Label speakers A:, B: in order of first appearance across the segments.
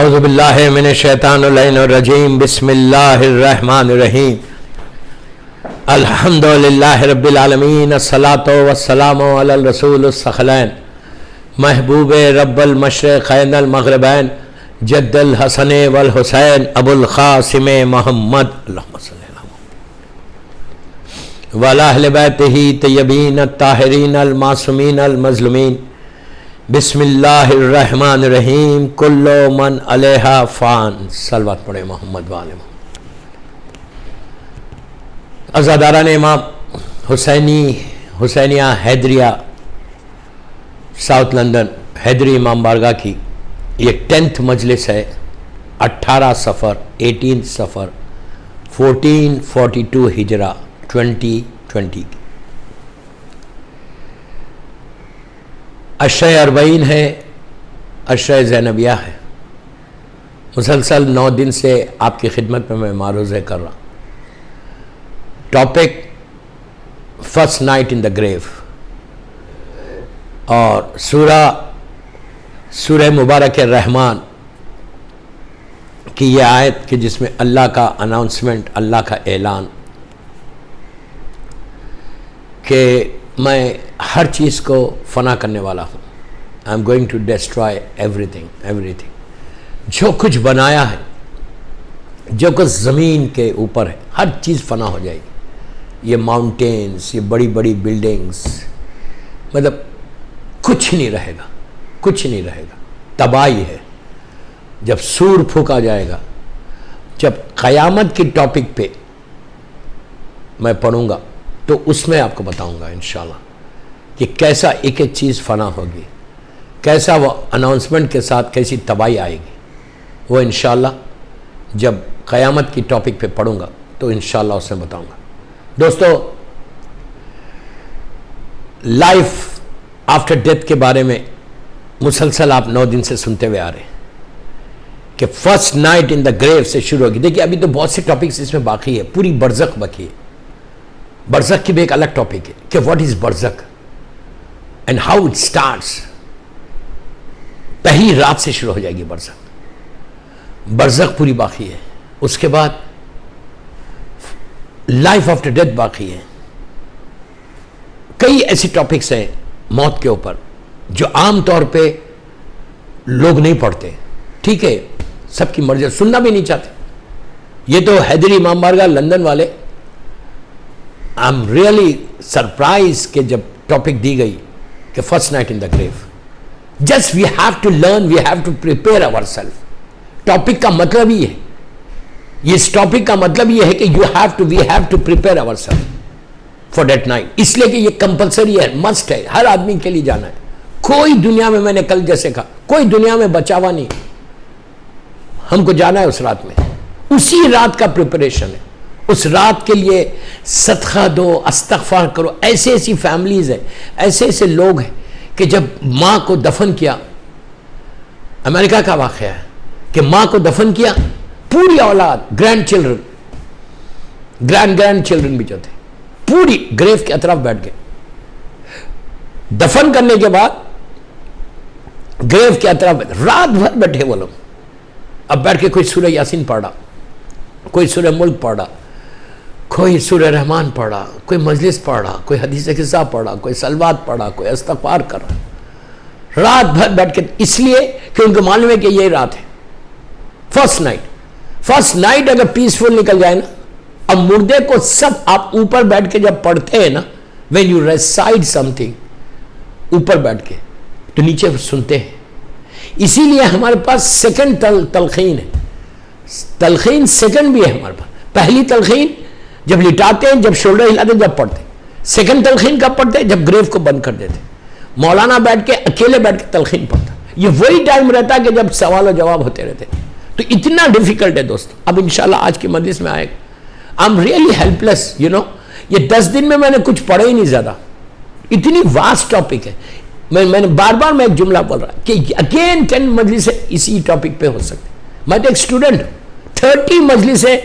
A: اعوذ باللہ من الشیطان اللعین الرجیم بسم اللہ الرحمن الرحیم الحمدللہ رب العالمین الصلاۃ والسلام علی الرسول الثقلین محبوب رب المشرقین المغربین جد الحسن والحسین ابو القاسم محمد اللہم صلی اللہ وعلی اہل بیتہ طیبین الطاہرین المعصومین المظلومین بسم اللہ الرحمن الرحیم کل من علیہا فان صلوات پڑھے محمد والے محمد۔ عزاداران امام حسینیہ حیدریہ ساؤتھ لندن حیدری امام بارگاہ کی یہ 10th مجلس ہے 18 صفر 18 صفر 1442 ہجرہ 2020 کی۔ عشرہ اربعین ہے، عشرہ زینبیہ ہے۔ مسلسل 9 دن سے آپ کی خدمت میں معروضے کر رہا ہوں۔ Topic first night in the گریو، اور سورہ مبارک الرحمن کی یہ آیت کہ جس میں اللہ کا اناؤنسمنٹ، اللہ کا اعلان کہ میں ہر چیز کو فنا کرنے والا ہوں۔ I am going to destroy everything. جو کچھ بنایا ہے، جو کچھ زمین کے اوپر ہے، ہر چیز فنا ہو جائے گی۔ یہ ماؤنٹینز، یہ بڑی بڑی بلڈنگز، مطلب کچھ نہیں رہے گا، کچھ نہیں رہے گا، تباہی ہے۔ جب سور پھونکا جائے گا، جب قیامت کی ٹاپک پہ میں پڑھوں گا تو اس میں آپ کو بتاؤں گا انشاءاللہ کہ کیسا ایک ایک چیز فنا ہوگی، کیسا وہ اناؤنسمنٹ کے ساتھ کیسی تباہی آئے گی، وہ انشاءاللہ جب قیامت کی ٹاپک پہ پڑھوں گا تو انشاءاللہ اس میں بتاؤں گا۔ دوستو، لائف آفٹر ڈیتھ کے بارے میں مسلسل آپ 9 دن سے سنتے ہوئے آ رہے ہیں کہ فرسٹ نائٹ ان دا گریو سے شروع ہوگی۔ دیکھیے ابھی تو بہت سے ٹاپکس اس میں باقی ہے، پوری برزخ باقی ہے۔ برزخ کی بھی ایک الگ ٹاپک ہے کہ واٹ از برزخ اینڈ ہاؤ اٹ اسٹارٹس۔ پہلی رات سے شروع ہو جائے گی برزخ، برزخ پوری باقی ہے۔ اس کے بعد لائف آفٹر ڈیتھ باقی ہے۔ کئی ایسی ٹاپکس ہیں موت کے اوپر جو عام طور پہ لوگ نہیں پڑھتے، ٹھیک ہے، سب کی مرضی، سننا بھی نہیں چاہتے۔ یہ تو حیدری امام بارگاہ لندن والے، آئی ایم ریئلی سرپرائز کہ جب ٹاپک دی گئی کہ first night in the grave, just we have to learn, we have to prepare our self. Topic کا مطلب یہ ہے، اس ٹاپک کا مطلب یہ ہے کہ we have to prepare our self for that night, اس لیے کہ یہ کمپلسری ہے، مسٹ ہے، ہر آدمی کے لیے جانا ہے۔ کوئی دنیا میں، میں نے کل جیسے کہا، کوئی دنیا میں بچاوا نہیں، ہم کو جانا ہے اس رات میں، اسی رات کا پریپریشن ہے۔ اس رات کے لیے صدقہ دو، استغفار کرو۔ ایسی فیملیز ہیں، ایسے لوگ ہیں کہ جب ماں کو دفن کیا، امریکہ کا واقعہ ہے کہ ماں کو دفن کیا، پوری اولاد، گرینڈ چلڈرن بھی جو تھے، پوری گریو کے اطراف بیٹھ گئے۔ دفن کرنے کے بعد گریو کے اطراف رات بھر بیٹھے وہ لوگ۔ اب بیٹھ کے کوئی سورہ یاسین پڑھا، کوئی سورہ ملک پڑھا، کوئی سورہ رحمان پڑھا، کوئی مجلس پڑھا، کوئی حدیث قصہ پڑھا، کوئی صلوات پڑھا، کوئی استغفار کر رہا، رات بھر بیٹھ کے، اس لیے کہ ان کو معلوم ہے کہ یہی رات ہے فرسٹ نائٹ اگر پیسفل نکل جائے نا، اب مردے کو سب آپ اوپر بیٹھ کے جب پڑھتے ہیں نا، when you recite something اوپر بیٹھ کے تو نیچے سنتے ہیں۔ اسی لیے ہمارے پاس سیکنڈ تلقین ہے، تلقین سیکنڈ بھی ہے ہمارے پاس۔ پہلی تلقین جب لٹاتے ہیں، جب شولڈر ہلاتے ہیں، جب پڑھتے ہیں۔ سیکنڈ تلقین کب پڑھتے ہیں؟ جب گریو کو بند کر دیتے ہیں۔ مولانا بیٹھ کے اکیلے بیٹھ کے تلقین پڑھتا ہے۔ یہ وہی ٹائم رہتا ہے کہ جب سوال و جواب ہوتے رہتے ہیں۔ تو اتنا ڈیفیکلٹ ہے دوست۔ اب انشاءاللہ آج کی مجلس میں آئے گا۔ آئی ایم ریئلی ہیلپ لیس، یہ 10 دن میں نے کچھ پڑھا ہی نہیں زیادہ، اتنی واسٹ ٹاپک ہے۔ میں نے بار میں ایک جملہ بول رہا کہ اگین 10 مجلسیں اسی ٹاپک پہ ہو سکتے۔ میں تو ایک اسٹوڈنٹ ہوں، 30 مجلسیں،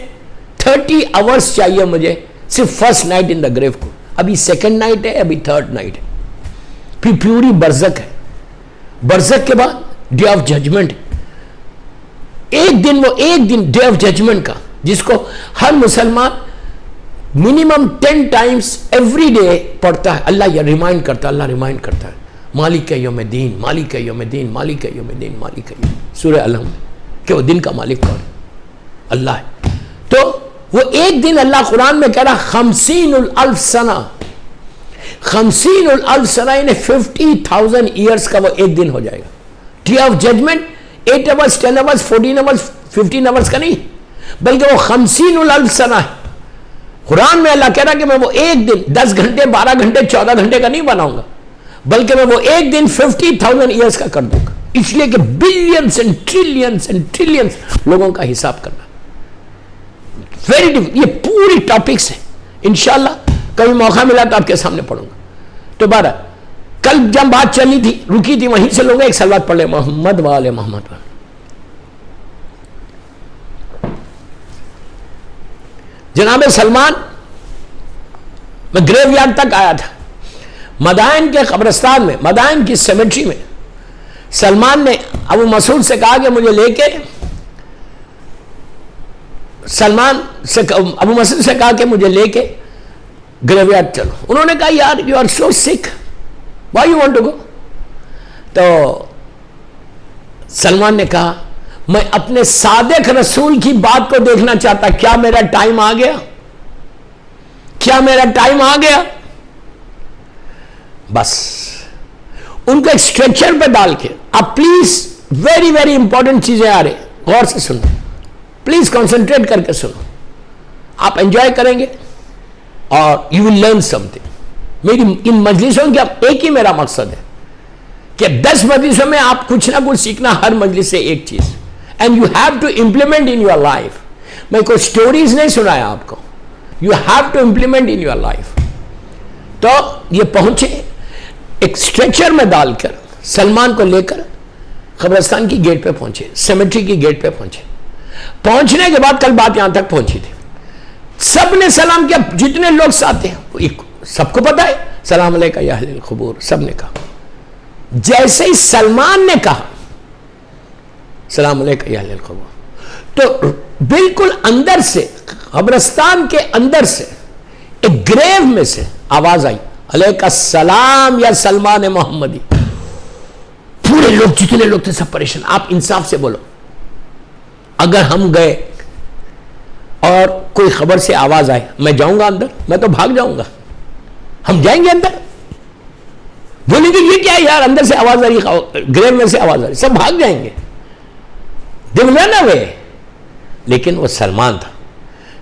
A: 30 آورس چاہیے مجھے صرف فرسٹ نائٹ ان دا گریو کو۔ ابھی سیکنڈ نائٹ ہے، ابھی تھرڈ نائٹ ہے، پھر پوری برزخ ہے۔ برزخ کے بعد ڈے آف ججمنٹ، ایک دن ڈے آف ججمنٹ کا، جس کو ہر مسلمان منیمم 10 ٹائمز ایوری ڈے پڑھتا ہے. اللہ یہ ریمائنڈ کرتا ہے مالک یوم الدین، مالک یوم الدین، مالک یوم الدین، مالک یوم، سورہ الحمد، کہ وہ دن کا مالک کون ہے؟ اللہ ہے. تو وہ ایک دن اللہ قرآن میں کہہ رہا 50,000 سنہ، 50,000 سنہ یعنی 50,000 ایئرس کا وہ ایک دن ہو جائے گا. Day of judgement 8 hours 10 hours 14 hours 15 hours کا نہیں، بلکہ وہ 50,000 سنہ ہے. قرآن میں اللہ کہہ رہا کہ میں وہ ایک دن 10 گھنٹے 12 گھنٹے 14 گھنٹے کا نہیں بناؤں گا، بلکہ میں وہ ایک دن 50,000 ایئرس کا کر دوں گا. اس لیے کہ بلینس اینڈ ٹریلینس لوگوں کا حساب کرنا. یہ پوری ٹاپکس ہیں، انشاءاللہ کبھی موقع ملا تو آپ کے سامنے پڑھوں گا. تو بارہ کل جب بات چلی تھی رکی تھی، وہیں سے لوگ ایک سلوات پڑھ لے، محمد والے محمد. جناب سلمان، میں گریو یارڈ تک آیا تھا، مدائن کے قبرستان میں، مدائن کی سیمیٹری میں، سلمان نے ابو مسعود سے کہا کہ مجھے لے کے، ابو مسعود سے کہا کہ مجھے لے کے گریو یارڈ چلو. انہوں نے کہا یار you are so sick, why you want to go? تو سلمان نے کہا میں اپنے صادق رسول کی بات کو دیکھنا چاہتا، کیا میرا ٹائم آ گیا؟ کیا میرا ٹائم آ گیا؟ بس ان کو ایک اسٹریچر پہ ڈال کے، اب پلیز ویری ویری امپورٹنٹ چیزیں آ رہی، غور سے سنو، پلیز کنسنٹریٹ کر کے سنو، آپ انجوائے کریں گے اور you will learn some thing. میری ان مجلسوں کا ایک ہی میرا مقصد ہے کہ 10 مجلسوں میں آپ کچھ نہ کچھ سیکھنا، ہر مجلس سے ایک چیز، and you have to implement in your life. میں کوئی سٹوریز نہیں سنایا آپ کو، you have to implement in your life. تو یہ پہنچے ایک اسٹریچر میں ڈال کر، سلمان کو لے کر قبرستان کی گیٹ پہ پہنچے، سیمیٹری کی گیٹ پہ پہنچے. پہنچنے کے بعد کل بات یہاں تک پہنچی تھی، سب نے سلام کیا، جتنے لوگ ساتھ ہیں سب کو پتا ہے سلام علیکہ یا اہل القبور، سب نے کہا. جیسے ہی سلمان نے کہا سلام علیکہ یا اہل القبور، تو بالکل اندر سے، قبرستان کے اندر سے، ایک گریو میں سے آواز آئی علیکہ السلام یا سلمان محمدی. پورے لوگ جتنے لوگ تھے سب پریشان. آپ انصاف سے بولو، اگر ہم گئے اور کوئی خبر سے آواز آئے، میں جاؤں گا اندر؟ میں تو بھاگ جاؤں گا. ہم جائیں گے اندر؟ بولیں گے یہ کیا ہے یار، اندر سے آواز آ رہی، گریو میں سے آواز آ رہی، سب بھاگ جائیں گے. They will run away. لیکن وہ سلمان تھا.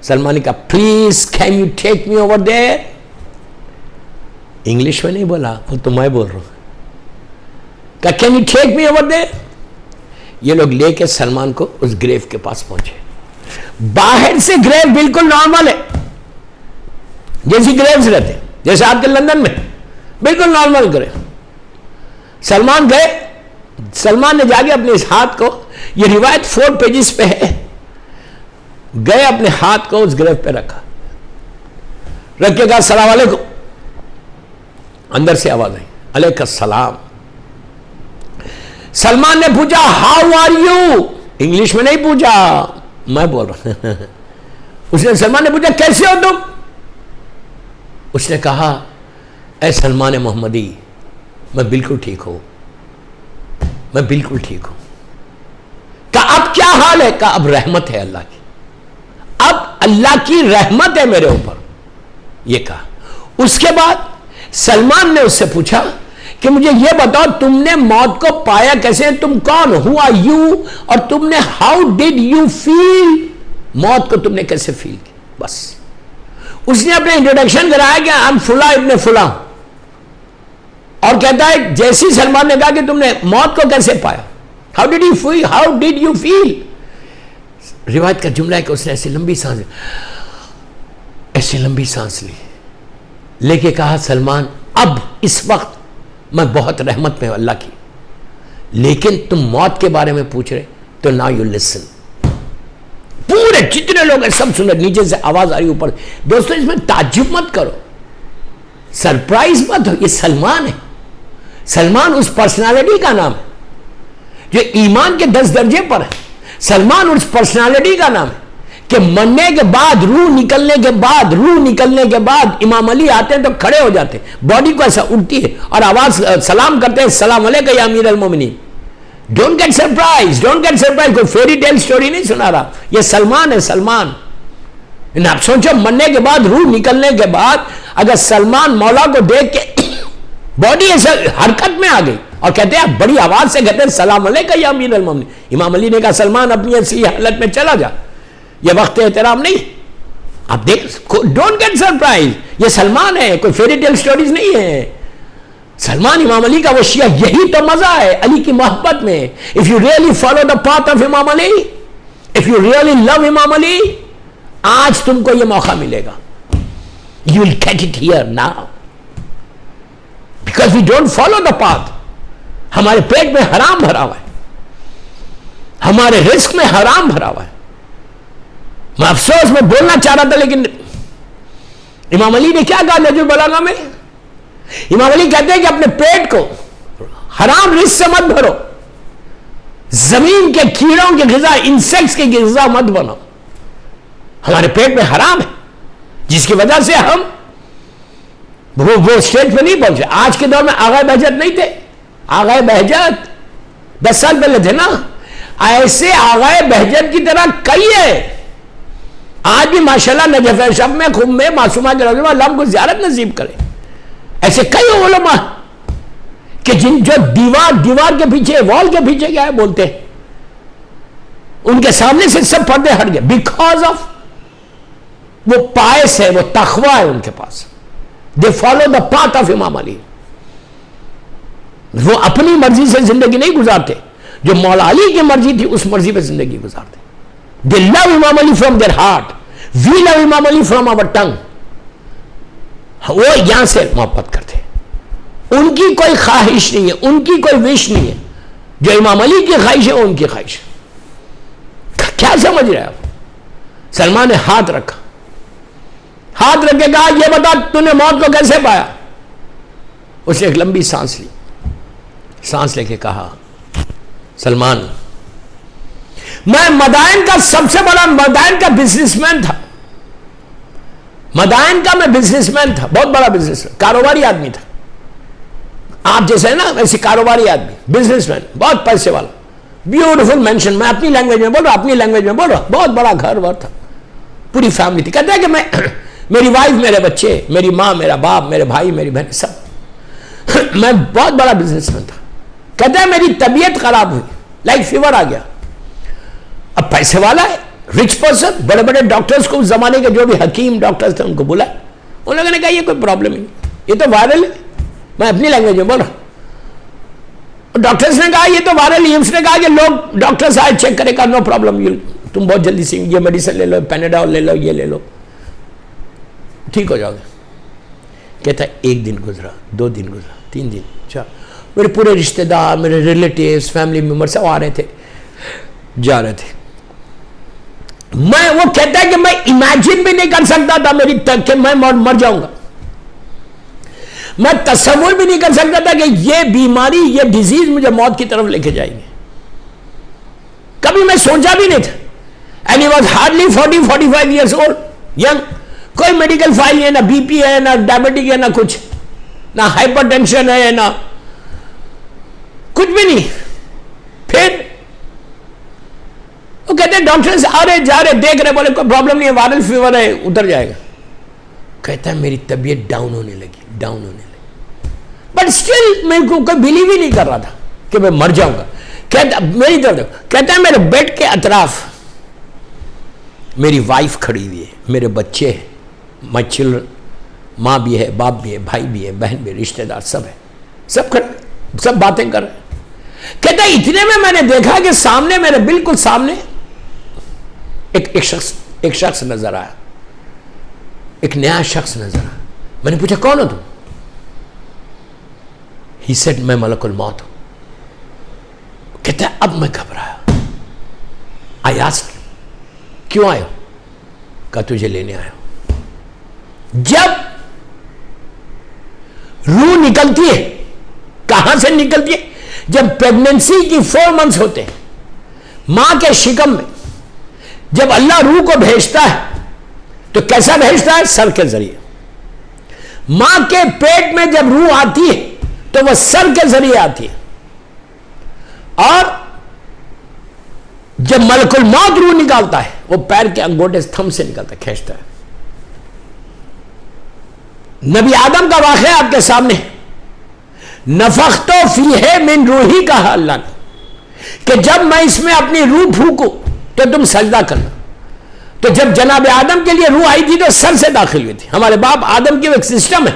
A: سلمان نے کہا please can you take me over there. English میں نہیں بولا، وہ تو میں بول رہا ہوں. کہا can you take me over there. یہ لوگ لے کے سلمان کو اس گریو کے پاس پہنچے. باہر سے گریو بالکل نارمل ہے، جیسی گریوز رہتے ہیں، جیسے آپ کے لندن میں بالکل نارمل گریو. سلمان گئے، سلمان نے جا کے اپنے اس ہاتھ کو، یہ روایت 4 پیجز پہ ہے، گئے اپنے ہاتھ کو اس گریو پہ رکھا، رکھ کے کہا السلام علیکم. اندر سے آواز آئی علیکہ السلام. سلمان نے پوچھا ہاؤ آر یو، انگلش میں نہیں پوچھا، میں بول رہا ہوں. اس نے، سلمان نے پوچھا کیسے ہو تم؟ اس نے کہا اے سلمان محمدی میں بالکل ٹھیک ہوں، میں بالکل ٹھیک ہوں. کہا اب کیا حال ہے؟ کہا اب رحمت ہے اللہ کی، اب اللہ کی رحمت ہے میرے اوپر. یہ کہا. اس کے بعد سلمان نے اس سے پوچھا کہ مجھے یہ بتاؤ تم نے موت کو پایا کیسے، تم کون، ہو آر یو، اور تم نے ہاؤ ڈیڈ یو فیل، موت کو تم نے کیسے فیل کی. بس اس نے اپنے انٹروڈکشن کرایا کہ ہم فلاں ابن فلاں، اور کہتا ہے جیسی سلمان نے کہا کہ تم نے موت کو کیسے پایا، how did you feel, how did you feel. روایت کا جملہ ہے کہ اس نے ایسی لمبی سانس، ایسی لمبی سانس لی، لے کے کہا سلمان اب اس وقت میں بہت رحمت میں ہوں اللہ کی، لیکن تم موت کے بارے میں پوچھ رہے تو نا یو لسن. پورے جتنے لوگ ہیں سب سن رہے، نیچے سے آواز آ رہی اوپر. دوستو اس میں تعجب مت کرو، سرپرائز مت ہو، یہ سلمان ہے. سلمان اس پرسنالٹی کا نام ہے جو ایمان کے 10 درجے پر ہے. سلمان اس پرسنالٹی کا نام ہے کہ مرنے کے بعد روح نکلنے کے بعد امام علی آتے ہیں تو کھڑے ہو جاتے ہیں, باڈی کو ایسا اٹھتی ہے اور آواز سلام کرتے ہیں, السلام علیکم یا امیر المومنین. ڈونٹ گیٹ سرپرائز, کوئی فیری ٹیل سٹوری نہیں سنا رہا, یہ سلمان ہے, سلمان. آپ سوچو مرنے کے بعد روح نکلنے کے بعد اگر سلمان مولا کو دیکھ کے باڈی ایسا حرکت میں آ گئی اور کہتے ہیں بڑی آواز سے کہتے ہیں السلام علیکم یا امیر المومنین, امام علی نے کہا سلمان اپنی ایسی حالت میں چلا جا, یہ وقت احترام نہیں. آپ دیکھ, ڈونٹ گیٹ سرپرائز, یہ سلمان ہے, کوئی فیری ٹیل سٹوریز نہیں ہے. سلمان امام علی کا وہ شیعہ, یہی تو مزہ ہے علی کی محبت میں. If you really follow the path of Imam Ali, if you really love Imam Ali, آج تم کو یہ موقع ملے گا. You will get it here now because we don't follow the path. ہمارے پیٹ میں حرام بھرا ہوا ہے, ہمارے رزق میں حرام بھرا ہوا ہے. میں افسوس میں بولنا چاہ رہا تھا لیکن امام علی نے کیا کہا نہج البلاغہ میں؟ امام علی کہتے ہیں کہ اپنے پیٹ کو حرام رزق سے مت بھرو, زمین کے کیڑوں کی غذا, انسیکٹس کی غذا مت بنو. ہمارے پیٹ میں حرام ہے جس کی وجہ سے ہم وہ اسٹیج پہ نہیں پہنچے. آج کے دور میں آغا بہجت نہیں تھے, آغا بہجت 10 سال پہلے تھے نا, ایسے آغا بہجت کی طرح کئی ہے آج بھی ماشاءاللہ نجف شب میں خم میں معصومہ کے روزے میں اللہ ہم کو زیارت نصیب کرے. ایسے کئی علماء کہ جو دیوار کے پیچھے, وال کے پیچھے کیا ہے بولتے ہیں, ان کے سامنے سے سب پردے ہٹ گئے بیکاز آف وہ پائس ہے, وہ تقویٰ ہے ان کے پاس. They follow the path of Imam Ali. وہ اپنی مرضی سے زندگی نہیں گزارتے, جو مولا علی کی مرضی تھی اس مرضی پہ زندگی گزارتے. They love Imam Ali from their heart. We love Imam Ali from our tongue. وہ یہاں سے محبت کرتے, ان کی کوئی خواہش نہیں ہے, ان کی کوئی وش نہیں ہے. جو امام علی کی خواہش ہے وہ ان کی خواہش ہے. کیا سمجھ رہے آپ؟ سلمان نے ہاتھ رکھا, ہاتھ رکھ کے کہا یہ بتا تو نے موت کو کیسے پایا؟ اس نے ایک لمبی سانس لی, سانس لے کے کہا سلمان میں مدائن کا سب سے بڑا, مدائن کا بزنس مین تھا, مدائن کا میں بزنس مین تھا, بہت بڑا بزنس مین, کاروباری آدمی تھا. آپ جیسے نا ویسے کاروباری آدمی, بزنس مین, بہت پیسے والا, بیوٹیفل مینشن. میں اپنی لینگویج میں بول رہا ہوں, بہت بڑا گھر ور تھا, پوری فیملی تھی. کہتا ہے کہ میں, میری وائف, میرے بچے, میری ماں, میرا باپ, میرے بھائی, میری بہن, سب, میں بہت بڑا بزنس مین تھا. کہتا ہے میری طبیعت خراب ہوئی, لائک فیور آ گیا. اب پیسے والا ہے, رچ پرسن, بڑے بڑے ڈاکٹرز کو اس زمانے کے جو بھی حکیم ڈاکٹرز تھے ان کو بلا, ان لوگوں نے کہا یہ کوئی پرابلم نہیں, یہ تو وائرل ہے. میں اپنی لینگویج میں بول رہا ہوں. ڈاکٹرز نے کہا یہ تو وائرل ہے. اس نے کہا کہ لوگ ڈاکٹرز آئے چیک کرے گا, نو پرابلم, تم بہت جلدی سے یہ میڈیسن لے لو, پیناڈول لے لو, یہ لے لو, ٹھیک ہو جاؤ گے. کہتا ہے 1 دن گزرا, 2 دن گزرا, 3 دن, 4, میرے پورے رشتہ دار, میرے ریلیٹیوز, فیملی ممبر سب آ رہے تھے, جا رہے تھے. میں, وہ کہتا ہے کہ میں امیجن بھی نہیں کر سکتا تھا میری کہ میں مر جاؤں گا. میں تصور بھی نہیں کر سکتا تھا کہ یہ بیماری, یہ ڈیزیز مجھے موت کی طرف لے کے جائیں گے. کبھی میں سوچا بھی نہیں تھا. And he was hardly 40-45 years old, young. کوئی میڈیکل فائل نہیں ہے, نہ بی پی ہے, نہ ڈائبٹک ہے, نہ کچھ, نہ ہائپر ٹینشن ہے, نہ کچھ بھی نہیں. پھر وہ کہتے ہیں ڈاکٹر سے آ رہے جا رہے دیکھ رہے, بولے کوئی پرابلم نہیں ہے, وائرل فیور ہے, اتر جائے گا. کہتا ہے میری طبیعت ڈاؤن ہونے لگی. بٹ اسٹل میرے کو کوئی بلیو ہی نہیں کر رہا تھا کہ میں مر جاؤں گا. کہتا میری طرف, کہتا ہے میرے بیڈ کے اطراف میری وائف کھڑی ہوئی ہے, میرے بچے ہیں, مائی چلڈرن, ماں بھی ہے, باپ بھی ہے, بھائی بھی ہے, بہن بھی ہے, رشتہ دار سب ہے, سب کھڑے, سب باتیں کر رہے ہیں. کہتا ہے اتنے میں نے دیکھا کہ سامنے, میرے بالکل سامنے ایک شخص نظر آیا, ایک نیا شخص نظر آیا. میں نے پوچھا کون ہو تم؟ ہی سیڈ میں ملک الموت ہوں. کہتا ہے اب میں گھبرایا. آئی آسکڈ کیوں آئے ہو؟ کہا تجھے لینے آیا ہوں. جب روح نکلتی ہے, کہاں سے نکلتی ہے؟ جب پریگننسی کی 4 months ہوتے ہیں, ماں کے شکم میں جب اللہ روح کو بھیجتا ہے تو کیسا بھیجتا ہے؟ سر کے ذریعے. ماں کے پیٹ میں جب روح آتی ہے تو وہ سر کے ذریعے آتی ہے, اور جب ملک الموت روح نکالتا ہے وہ پیر کے انگوٹے تھم سے نکالتا ہے, کھینچتا ہے. نبی آدم کا واقعہ آپ کے سامنے, نفخت فیہ من روحی کہا اللہ نے کہ جب میں اس میں اپنی روح پھونکوں تو تم سجدہ کرنا. تو جب جناب آدم کے لیے روح آئی تھی تو سر سے داخل ہوئی تھی. ہمارے باپ آدم کی ایک سسٹم ہے,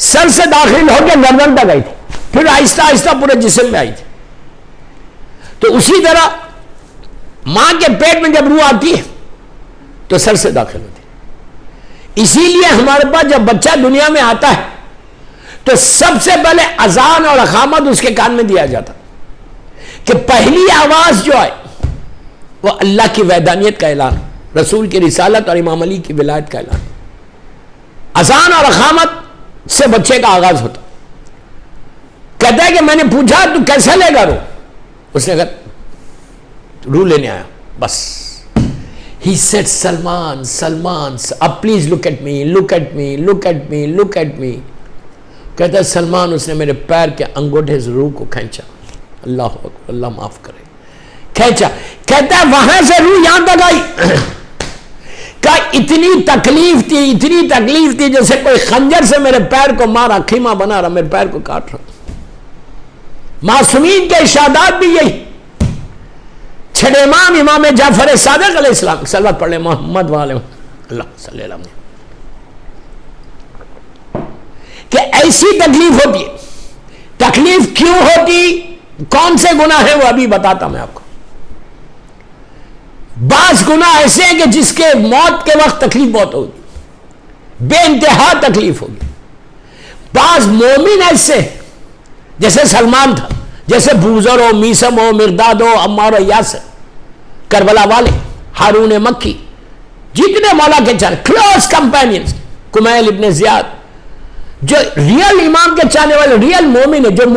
A: سر سے داخل ہو کے گردن تک آئی تھی, پھر آہستہ آہستہ پورے جسم میں آئی تھی. تو اسی طرح ماں کے پیٹ میں جب روح آتی ہے تو سر سے داخل ہوتی ہے. اسی لیے ہمارے پاس جب بچہ دنیا میں آتا ہے تو سب سے پہلے اذان اور اقامت اس کے کان میں دیا جاتا کہ پہلی آواز جو آئے وہ اللہ کی وحدانیت کا اعلان, رسول کی رسالت اور امام علی کی ولایت کا اعلان. اذان اور اقامت سے بچے کا آغاز ہوتا. کہتا ہے کہ میں نے پوچھا تو کیسا لے گا روح؟ اس نے کہا روح لینے آیا بس. He said, Salman, Salman, please look at me, look at me, look at me, look at me. کہتا ہے سلمان اس نے میرے پیر کے انگوٹھے سے روح کو کھینچا. اللہ اکبر, اللہ معاف کرے, کھینچا. کہتا ہے وہاں سے روح یہاں تک آئی. کہ اتنی تکلیف تھی جیسے کوئی خنجر سے میرے پیر کو مارا, خیمہ بنا رہا, میرے پیر کو کاٹ رہا. معصومین کے ارشادات بھی یہی. چھٹے امام امام جعفر صادق علیہ السلام, صلوات پڑھ لیں محمد والے اللہ صلی اللہ علیہ وسلم, کہ ایسی تکلیف ہوتی ہے. تکلیف کیوں ہوتی, کون سے گناہ ہیں وہ ابھی بتاتا میں آپ کو. بعض گناہ ایسے ہیں کہ جس کے موت کے وقت تکلیف بہت ہوگی, بے انتہا تکلیف ہوگی. بعض مومن ایسے جیسے سلمان تھا, جیسے بوزر ہو, میسم ہو, مرداد ہو, عمار و یاسر, کربلا والے, ہارون مکی, جتنے مولا کے چاہنے کلوز کمپینینز, کمیل ابن زیاد, جو ریئل امام کے چاہنے والے, ریئل مومن ہے, جو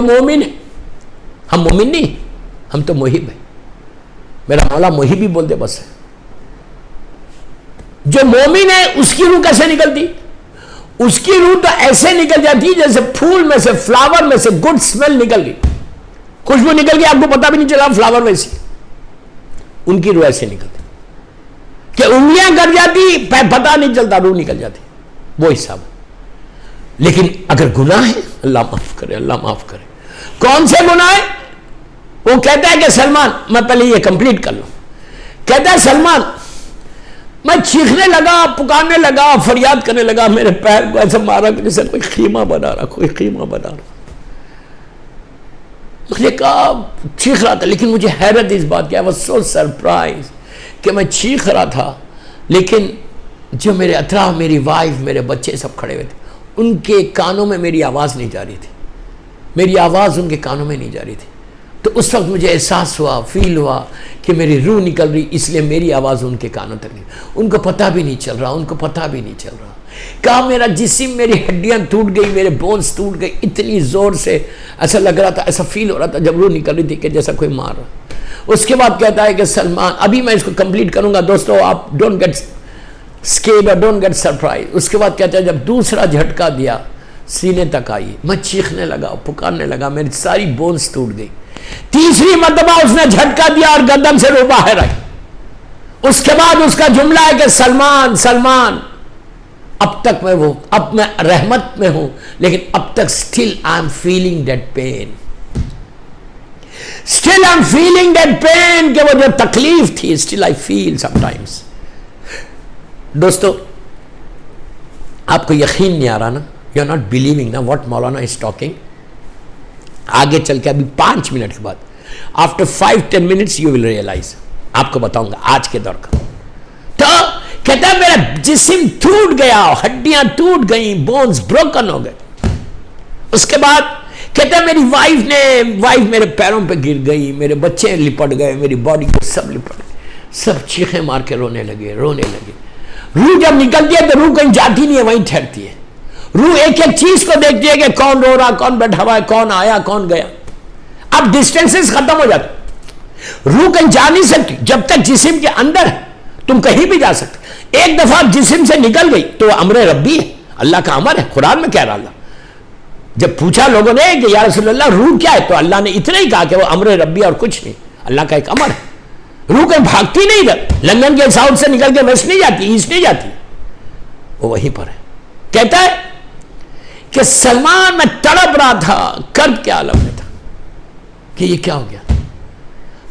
A: مومن ہے. ہم مومن نہیں, ہم تو محب ہیں. میرا مولا محب ہی بول دے بس ہے. جو مومن ہے اس کی روح کیسے نکلتی؟ اس کی روح تو ایسے نکل جاتی جیسے پھول میں سے, فلاور میں سے گڈ سمیل نکل گئی, خوشبو نکل گئی, آپ کو پتا بھی نہیں چلا فلاور ویسی. ان کی روح ایسے نکلتی کہ انگلیاں کر جاتی, پتا نہیں چلتا, روح نکل جاتی. وہ حساب. لیکن اگر گناہ ہے, اللہ معاف کرے, اللہ معاف کرے. کون سے گناہ ہے؟ وہ کہتا ہے کہ سلمان, میں پہلے یہ کمپلیٹ کر لوں. کہتا ہے سلمان میں چیخنے لگا, پکارنے لگا, فریاد کرنے لگا, میرے پیر کو ایسا مارا کہ جیسے کوئی خیمہ بنا رہا, کوئی خیمہ بنا رہا. مجھے کہا چیخ رہا تھا, لیکن مجھے حیرت اس بات کی, I was so surprised کہ میں چیخ رہا تھا, لیکن جو میرے اطراف, میری وائف, میرے بچے سب کھڑے ہوئے تھے, ان کے کانوں میں میری آواز نہیں جا رہی تھی, میری آواز ان کے کانوں میں نہیں جا رہی تھی. تو اس وقت مجھے احساس ہوا, فیل ہوا کہ میری روح نکل رہی, اس لیے میری آواز ان کے کانوں تک نہیں. ان کو پتہ بھی نہیں چل رہا, ان کو پتہ بھی نہیں چل رہا. کہا میرا جسم, میری ہڈیاں ٹوٹ گئی, میرے بونز ٹوٹ گئی, اتنی زور سے ایسا لگ رہا تھا, ایسا فیل ہو رہا تھا جب روح نکل رہی تھی کہ جیسا کوئی مار رہا. اس کے بعد کہتا ہے کہ سلمان, ابھی میں اس کو کمپلیٹ کروں گا دوستو, آپ ڈونٹ گیٹ اسکیئرڈ اور ڈونٹ گیٹ سرپرائز. اس کے بعد کہتا ہے جب دوسرا جھٹکا دیا, سینے تک آئی, میں چیخنے لگا, پکارنے لگا, میری ساری بونز ٹوٹ گئی. تیسری مرتبہ اس نے جھٹکا دیا اور گردن سے روح باہر آئی. اس کے بعد اس کا جملہ ہے کہ سلمان, سلمان, اب تک میں وہ, اب میں رحمت میں ہوں, لیکن اب تک still I'm feeling that pain, still I'm feeling that pain, کہ وہ جو تکلیف تھی still I feel sometimes. دوستو آپ کو یقین نہیں آ رہا نا, you are not believing نا what مولانا is talking. آگے چل کے ابھی 5 منٹ کے بعد, after 5-10 minutes you will realize, آپ کو بتاؤں گا آج کے دور کا. تو کہتا ہے میرا جسم ٹوٹ گیا, ہڈیاں ٹوٹ گئیں, بونز بروکن ہو گئے. اس کے بعد کہتا ہے میری وائف میرے پیروں پہ گر گئی, میرے بچے لپٹ گئے, میری باڈی کو سب لپٹ گئے, سب چیخیں مار کے رونے لگے. روح جب نکلتی ہے تو روح کہیں جاتی نہیں ہے, وہیں ٹھہرتی ہے. روح ایک ایک چیز کو دیکھتی ہے کہ کون رو رہا, کون بیٹھا ہوا ہے, کون آیا, کون گیا. اب ڈسٹینسز ختم ہو جاتے. روح کہیں جا نہیں سکتی جب تک جسم کے اندر ہے. تم کہیں بھی جا سکتے. ایک دفعہ جسم سے نکل گئی تو وہ امر ربی ہے, اللہ کا امر ہے. قرآن میں کہہ رہا اللہ, جب پوچھا لوگوں نے کہ یا رسول اللہ روح کیا ہے, تو اللہ نے اتنا ہی کہا کہ وہ امر ربی اور کچھ نہیں, اللہ کا ایک امر ہے. روح کہیں بھاگتی نہیں ادھر, لندن کے ساؤتھ سے نکل کے ویسٹ نہیں جاتی, ایسٹ نہیں جاتی, وہ وہیں پر ہے. کہتا ہے کہ سلمان میں تڑپ رہا تھا, کرب کے عالم میں تھا کہ یہ کیا ہو گیا.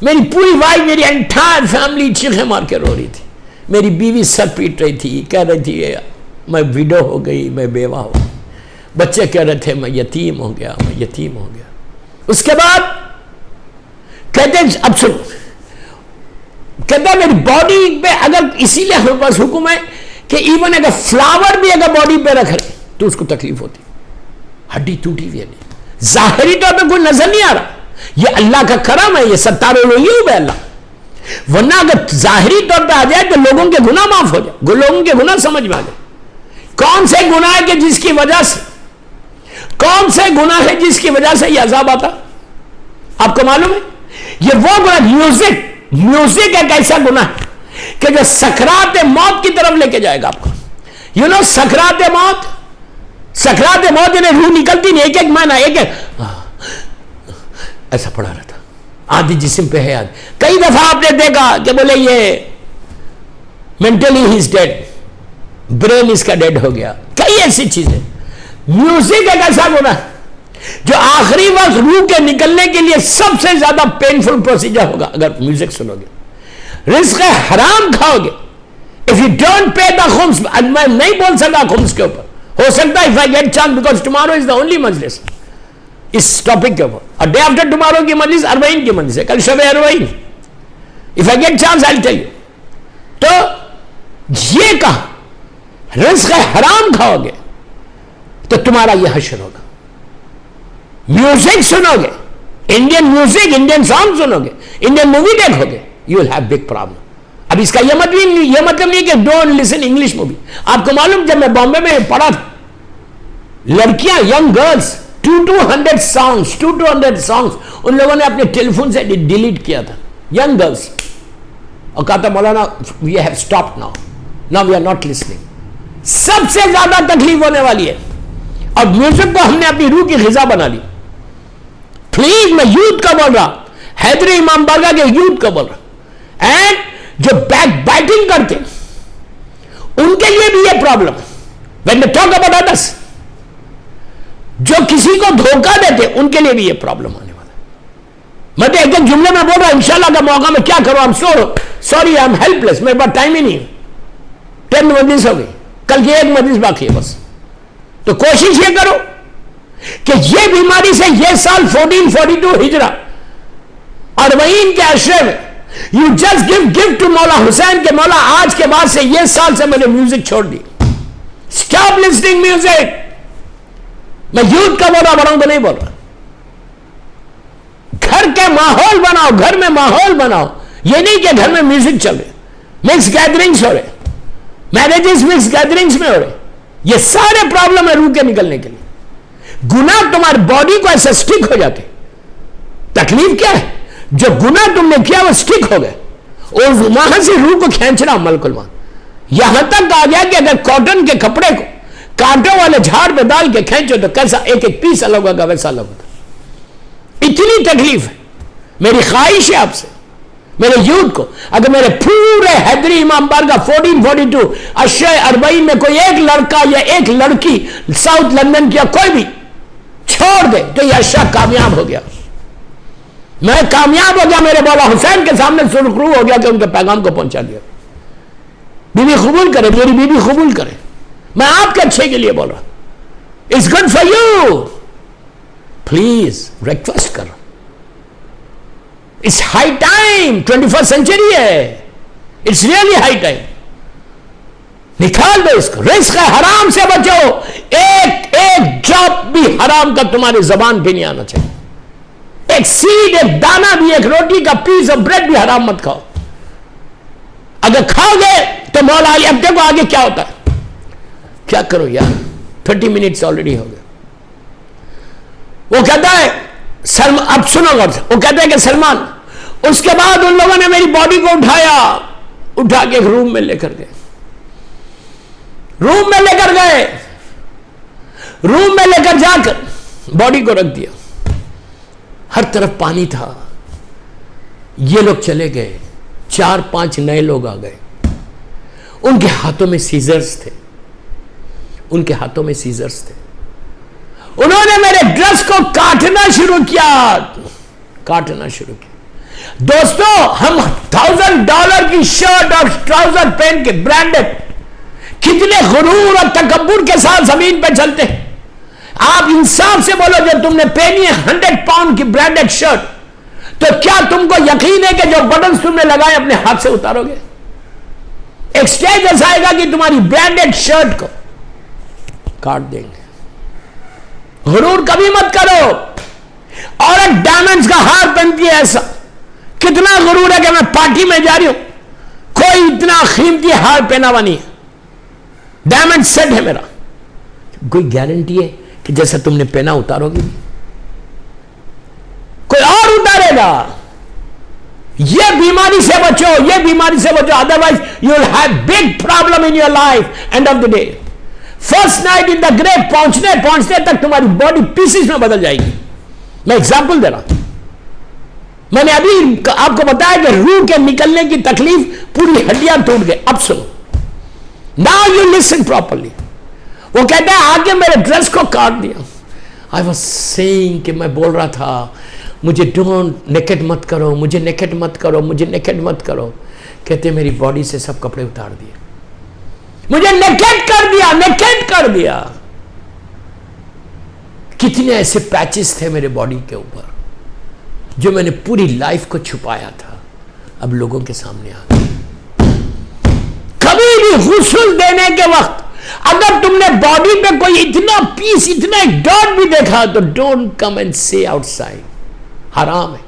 A: میری پوری وائف, میری انٹائر فیملی چیخیں مار کے رو رہی تھی. میری بیوی سر پیٹ رہی تھی, کہہ رہی تھی میں ویڈو ہو گئی, میں بیوہ ہو گئی. بچے کہہ رہے تھے میں یتیم ہو گیا, میں یتیم ہو گیا. اس کے بعد کہتے ہیں اب سنو, کہتا ہے میری باڈی پہ اگر اسی لیے ہمارے پاس حکم ہے کہ ایون اگر فلاور بھی اگر باڈی پہ رکھ لے تو اس کو تکلیف ہوتی, ہڈی ٹوٹی ہوئی ہے نہیں, ظاہری طور پہ کوئی نظر نہیں آ رہا. یہ اللہ کا کرم ہے, یہ ستار الغیوب ہے اللہ. ورنہ اگر ظاہری طور پہ آ جائے تو لوگوں کے گناہ معاف ہو جائے, لوگوں کے گناہ سمجھ میں آ جائے. کون سے گناہ ہے کہ جس کی وجہ سے, کون سے گناہ ہے جس کی وجہ سے یہ عذاب آتا, آپ کو معلوم ہے؟ یہ وہ گناہ, میوزک ایک ایسا گناہ ہے کہ جو سکرات موت کی طرف لے کے جائے گا آپ کو. یو نو سکرات موت, سکرات موت یعنی روح نکلتی نہیں, ایک ایک معنی, ایک ایک ایسا پڑا رہتا, آدھی جسم پہ ہے. کئی دفعہ آپ نے دیکھا کہ بولے یہ مینٹلی ہی از ڈیڈ, برین اس کا ڈیڈ ہو گیا, کئی ایسی چیزیں. میوزک ایک ایسا گناہ ہے جو آخری وقت روح کے نکلنے کے لیے سب سے زیادہ پینفل پروسیجر ہوگا اگر میوزک سنو گے. رزق حرام کھاؤ گے. if you don't pay the khums, میں نہیں بول سکا خمس کے اوپر, ہو سکتا ہے if I get chance because tomorrow is the only مجلس اس ٹاپک کے اوپر, اور ڈے آفٹر ٹمارو کی مجلس اربعین کی مجلس ہے, کل شب اربعین. if I get chance I'll tell you. تو یہ کہا رزق حرام کھاؤ گے تو تمہارا یہ حشر ہوگا. میوزک سنو گے, انڈین میوزک, انڈین سانگ سنو گے, انڈین مووی دیکھو گے, you will have big problem. اب اس کا یہ مطلب نہیں کہ ڈونٹ لسن انگلش مووی. آپ کو معلوم جب میں بامبے میں پڑھا تھا, لڑکیاں, ینگ گرلس 200 سانگس ان لوگوں نے اپنے ٹیلی فون سے ڈیلیٹ کیا تھا, ینگ گرلس, اور کہا تھا Maulana we have stopped now we are not listening. سب سے زیادہ تکلیف ہونے والی ہے, اور میوزک کو ہم نے اپنی روح کی غذا بنا لی. پلیز میں یوتھ کا بول رہا, حیدری امام بارگاہ کے یوتھ کا بول رہا, اینڈ جو بیک بائٹنگ کرتے ان کے لیے بھی یہ problem. when they talk about others, جو کسی کو دھوکہ دیتے ان کے لیے بھی یہ پرابلم آنے والا. میں تو ایک جملے میں بول رہا ہوں انشاءاللہ کا موقع میں کیا کروں, سوری آئی ایم ہیلپ لیس, میرے پاس ٹائم ہی نہیں ہے. 10 مجلس ہو گئی, کل کی ایک مجلس باقی ہے بس. تو کوشش یہ کرو کہ یہ بیماری سے یہ سال 1442 ہجرہ اربعین کے عشرے میں یو جسٹ گیو ٹو مولا حسین کہ مولا آج کے بعد سے یہ سال سے میں نے میوزک چھوڑ دی, اسٹاپ لسننگ میوزک. میں یوتھ کا بول رہا, بڑوں کو نہیں بول رہا. گھر کے ماحول بناؤ, گھر میں ماحول بناؤ. یہ نہیں کہ گھر میں میوزک چل رہے, مکس گیدرنگز ہو رہے, میرجز مکس گیدرنگز میں ہو رہے. یہ سارے پرابلم ہے روح کے نکلنے کے لیے. گناہ تمہاری باڈی کو ایسے سٹک ہو جاتے. تکلیف کیا ہے, جو گناہ تم نے کیا وہ سٹک ہو گئے, اور وہاں سے روح کو کھینچنا ملک المان. یہاں تک آ گیا کہ اگر کاٹن کے کپڑے کو کانٹوں والے جھاڑ پہ ڈال کے کھینچو تو کیسا ایک ایک پیس الگ ہوگا, ویسا الگ ہوگا. اتنی تکلیف ہے. میری خواہش ہے آپ سے, میرے یوتھ کو, اگر میرے پورے حیدری امام بارگاہ 1442 عشرہ اربعین میں کوئی ایک لڑکا یا ایک لڑکی ساؤتھ لندن کی یا کوئی بھی چھوڑ دے تو یہ عشرہ کامیاب ہو گیا. میں کامیاب ہو گیا, میرے مولا حسین کے سامنے سرخرو ہو گیا کہ ان کے پیغام کو پہنچا دیا. بیوی قبول کرے, میری بیوی قبول کرے, میں آپ کے اچھے کے لیے بول رہا ہوں. It's good for you. Please request کرو, it's high time, 21st century ہے, اٹس ریئلی ہائی ٹائم. نکال دو اس کو. رزق حرام سے بچو, ایک ایک ڈراپ بھی حرام کا تمہاری زبان پہ نہیں آنا چاہیے. ایک سیڈ, ایک دانہ بھی, ایک روٹی کا پیس آف بریڈ بھی حرام مت کھاؤ. اگر کھاؤ گے تو مولا علی, اب دیکھو آگے کیا ہوتا ہے. کیا کرو یار, 30 منٹس آلریڈی ہو گئے. وہ کہتا ہے اب سنو غور سے, وہ کہتا ہے کہ سلمان اس کے بعد ان لوگوں نے میری باڈی کو اٹھایا، اٹھا کے ایک روم میں لے کر گئے، روم میں لے کر گئے، روم میں لے کر جا کر باڈی کو رکھ دیا، ہر طرف پانی تھا، یہ لوگ چلے گئے، 4-5 نئے لوگ آ گئے، ان کے ہاتھوں میں سیزرز تھے، ان کے ہاتھوں میں سیزرز تھے، انہوں نے میرے ڈریس کو کاٹنا شروع کیا، کاٹنا شروع کیا۔ دوستو ہم $1000 کی شرٹ اور ٹراؤزر پہن کے برانڈڈ، کتنے غرور اور تکبر کے ساتھ زمین پہ چلتے ہیں۔ آپ انصاف سے بولو، جب تم نے پہنی ہے 100 پاؤنڈ کی برانڈڈ شرٹ، تو کیا تم کو یقین ہے کہ جو بٹنز تم نے لگائے اپنے ہاتھ سے اتارو گے؟ ایک سٹیج ایسا آئے گا کہ تمہاری برانڈڈ شرٹ کو کاٹ دیں گے۔ غرور کبھی مت کرو۔ عورت ڈائمنڈز کا ہار پہنتی ہے، ایسا کتنا غرور ہے کہ میں پارٹی میں جا رہی ہوں، کوئی اتنا قیمتی ہار پہنا ہوا نہیں ہے، ڈائمنڈ سیٹ ہے میرا، کوئی گارنٹی ہے کہ جیسا تم نے پہنا اتارو گی؟ کوئی اور اتارے گا۔ یہ بیماری سے بچو، یہ بیماری سے بچو، otherwise you will have big problem in your life. End of the day, first night in the grave پہنچتے تک تمہاری باڈی پیسز میں بدل جائے گی۔ میں ایگزامپل دے رہا ہوں، میں نے ابھی آپ کو بتایا کہ روح کے نکلنے کی تکلیف، پوری ہڈیاں ٹوٹ گئے۔ اب سنو، ناؤ یو لسن پراپرلی۔ وہ کہتا ہے آگے میرے ڈریس کو کاٹ دیا۔ آئی واز سیئنگ، کہ میں بول رہا تھا مجھے ڈونٹ نیکڈ مت کرو، مجھے نیکڈ مت کرو، مجھے نیکڈ مت کرو۔ کہتے میری باڈی سے سب کپڑے اتار دیے، مجھے نیکڈ کر دیا، نیکڈ کر دیا۔ کتنے ایسے پیچز تھے میرے باڈی کے اوپر جو میں نے پوری لائف کو چھپایا تھا، اب لوگوں کے سامنے آ گئے۔ کبھی بھی غسل دینے کے وقت اگر تم نے باڈی پہ کوئی اتنا پیس، اتنا ایک ڈاٹ بھی دیکھا تو ڈونٹ کم اینڈ سے آؤٹ سائڈ، حرام ہے۔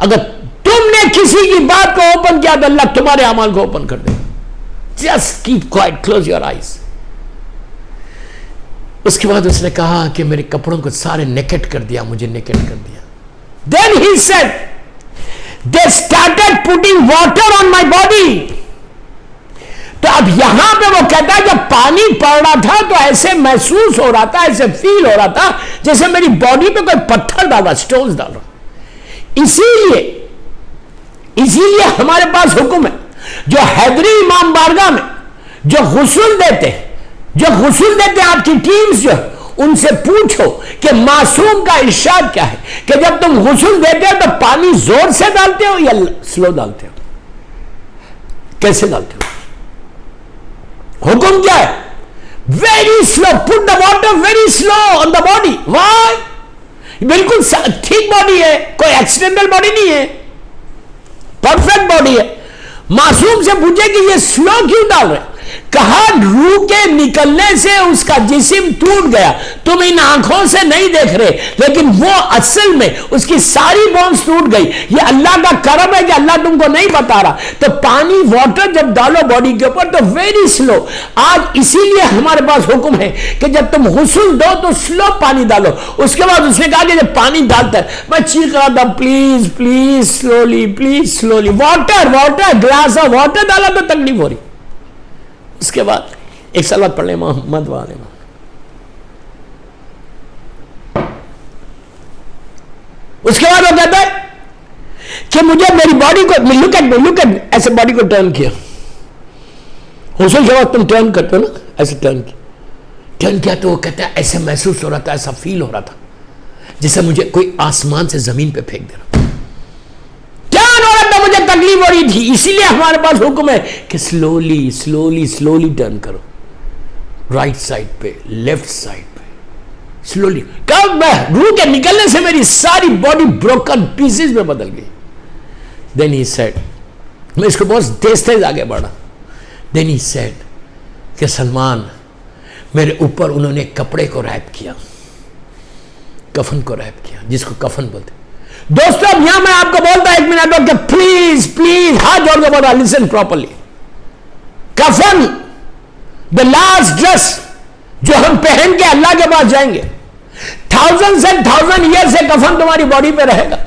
A: اگر تم نے کسی کی بات کو اوپن کیا تو اللہ تمہارے اعمال کو اوپن کر دے گا۔ Just keep quiet, close your eyes. اس کے بعد اس نے کہا کہ میرے کپڑوں کو سارے نیکڈ کر دیا، مجھے نیکڈ کر دیا۔ Then he said, they started putting water on my body. تو اب یہاں پہ وہ کہتا ہے جب پانی پڑ رہا تھا تو ایسے محسوس ہو رہا تھا، ایسے فیل ہو رہا تھا جیسے میری باڈی پہ کوئی پتھر ڈال رہا، سٹونز ڈال رہا۔ اسی لیے ہمارے پاس حکم ہے، جو حیدری امام بارگاہ میں جو غسل دیتے ہیں آپ کی ٹیمز جو، ان سے پوچھو کہ معصوم کا ارشاد کیا ہے کہ جب تم غسل دیتے ہو تو پانی زور سے ڈالتے ہو یا سلو ڈالتے ہو؟ کیسے ڈالتے ہو؟ حکم کیا ہے؟ Very slow, put the water very slow on the body. Why? بالکل ٹھیک باڈی ہے، کوئی ایکسیڈنٹل باڈی نہیں ہے، پرفیکٹ باڈی ہے۔ معصوم سے پوچھے کہ یہ سلو کیوں ڈال رہے؟ کہا روح کے نکلنے سے اس کا جسم ٹوٹ گیا، تم ان آنکھوں سے نہیں دیکھ رہے، لیکن وہ اصل میں اس کی ساری بونز ٹوٹ گئی۔ یہ اللہ کا کرم ہے کہ اللہ تم کو نہیں بتا رہا۔ تو پانی، واٹر جب ڈالو باڈی کے اوپر تو ویری سلو۔ آج اسی لیے ہمارے پاس حکم ہے کہ جب تم غسل دو تو سلو پانی ڈالو۔ اس کے بعد اس نے کہا کہ جب پانی ڈالتا ہے، میں چیخ رہا تھا please please slowly, please slowly, water glass of water ڈالا تو تکلیف ہو رہی۔ اس کے بعد ایک صلوات پڑھ لیں محمد والے میں۔ اس کے بعد وہ کہتا ہے کہ مجھے میری باڈی کو لک ایٹ ایسے باڈی کو ٹرن کیا۔ غسل کے بعد تم ٹرن کرتے ہو نا، ایسے ٹرن کیا تو وہ کہتا ہے ایسے محسوس ہو رہا تھا، ایسا فیل ہو رہا تھا جیسے مجھے کوئی آسمان سے زمین پہ پھینک دے رہا، مجھے تکلیف ہو رہی تھی۔ اسی لیے ہمارے پاس حکم ہے کہ سلولی ٹرن کرو، رائٹ سائڈ پہ، لیفٹ سائڈ پہ، سلولی۔ کب میں روح کے نکلنے سے میری ساری باڈی بروکن پیسز میں بدل گئی۔ دین ہی سیڈ، میں اس کو بہت تیز آگے بڑھا۔ دین ہی سیڈ کہ سلمان، میرے اوپر انہوں نے کپڑے کو ریپ کیا، کفن کو ریپ کیا، جس کو کفن بولتے۔ دوستو اب یہاں میں آپ کو بولتا ایک منٹ کہ پلیز ہاتھ جوڑ کے بولا، لسن پراپرلی۔ کفن، the last dress جو ہم پہن کے اللہ کے پاس جائیں گے، 1000 years سے کفن تمہاری باڈی پہ رہے گا۔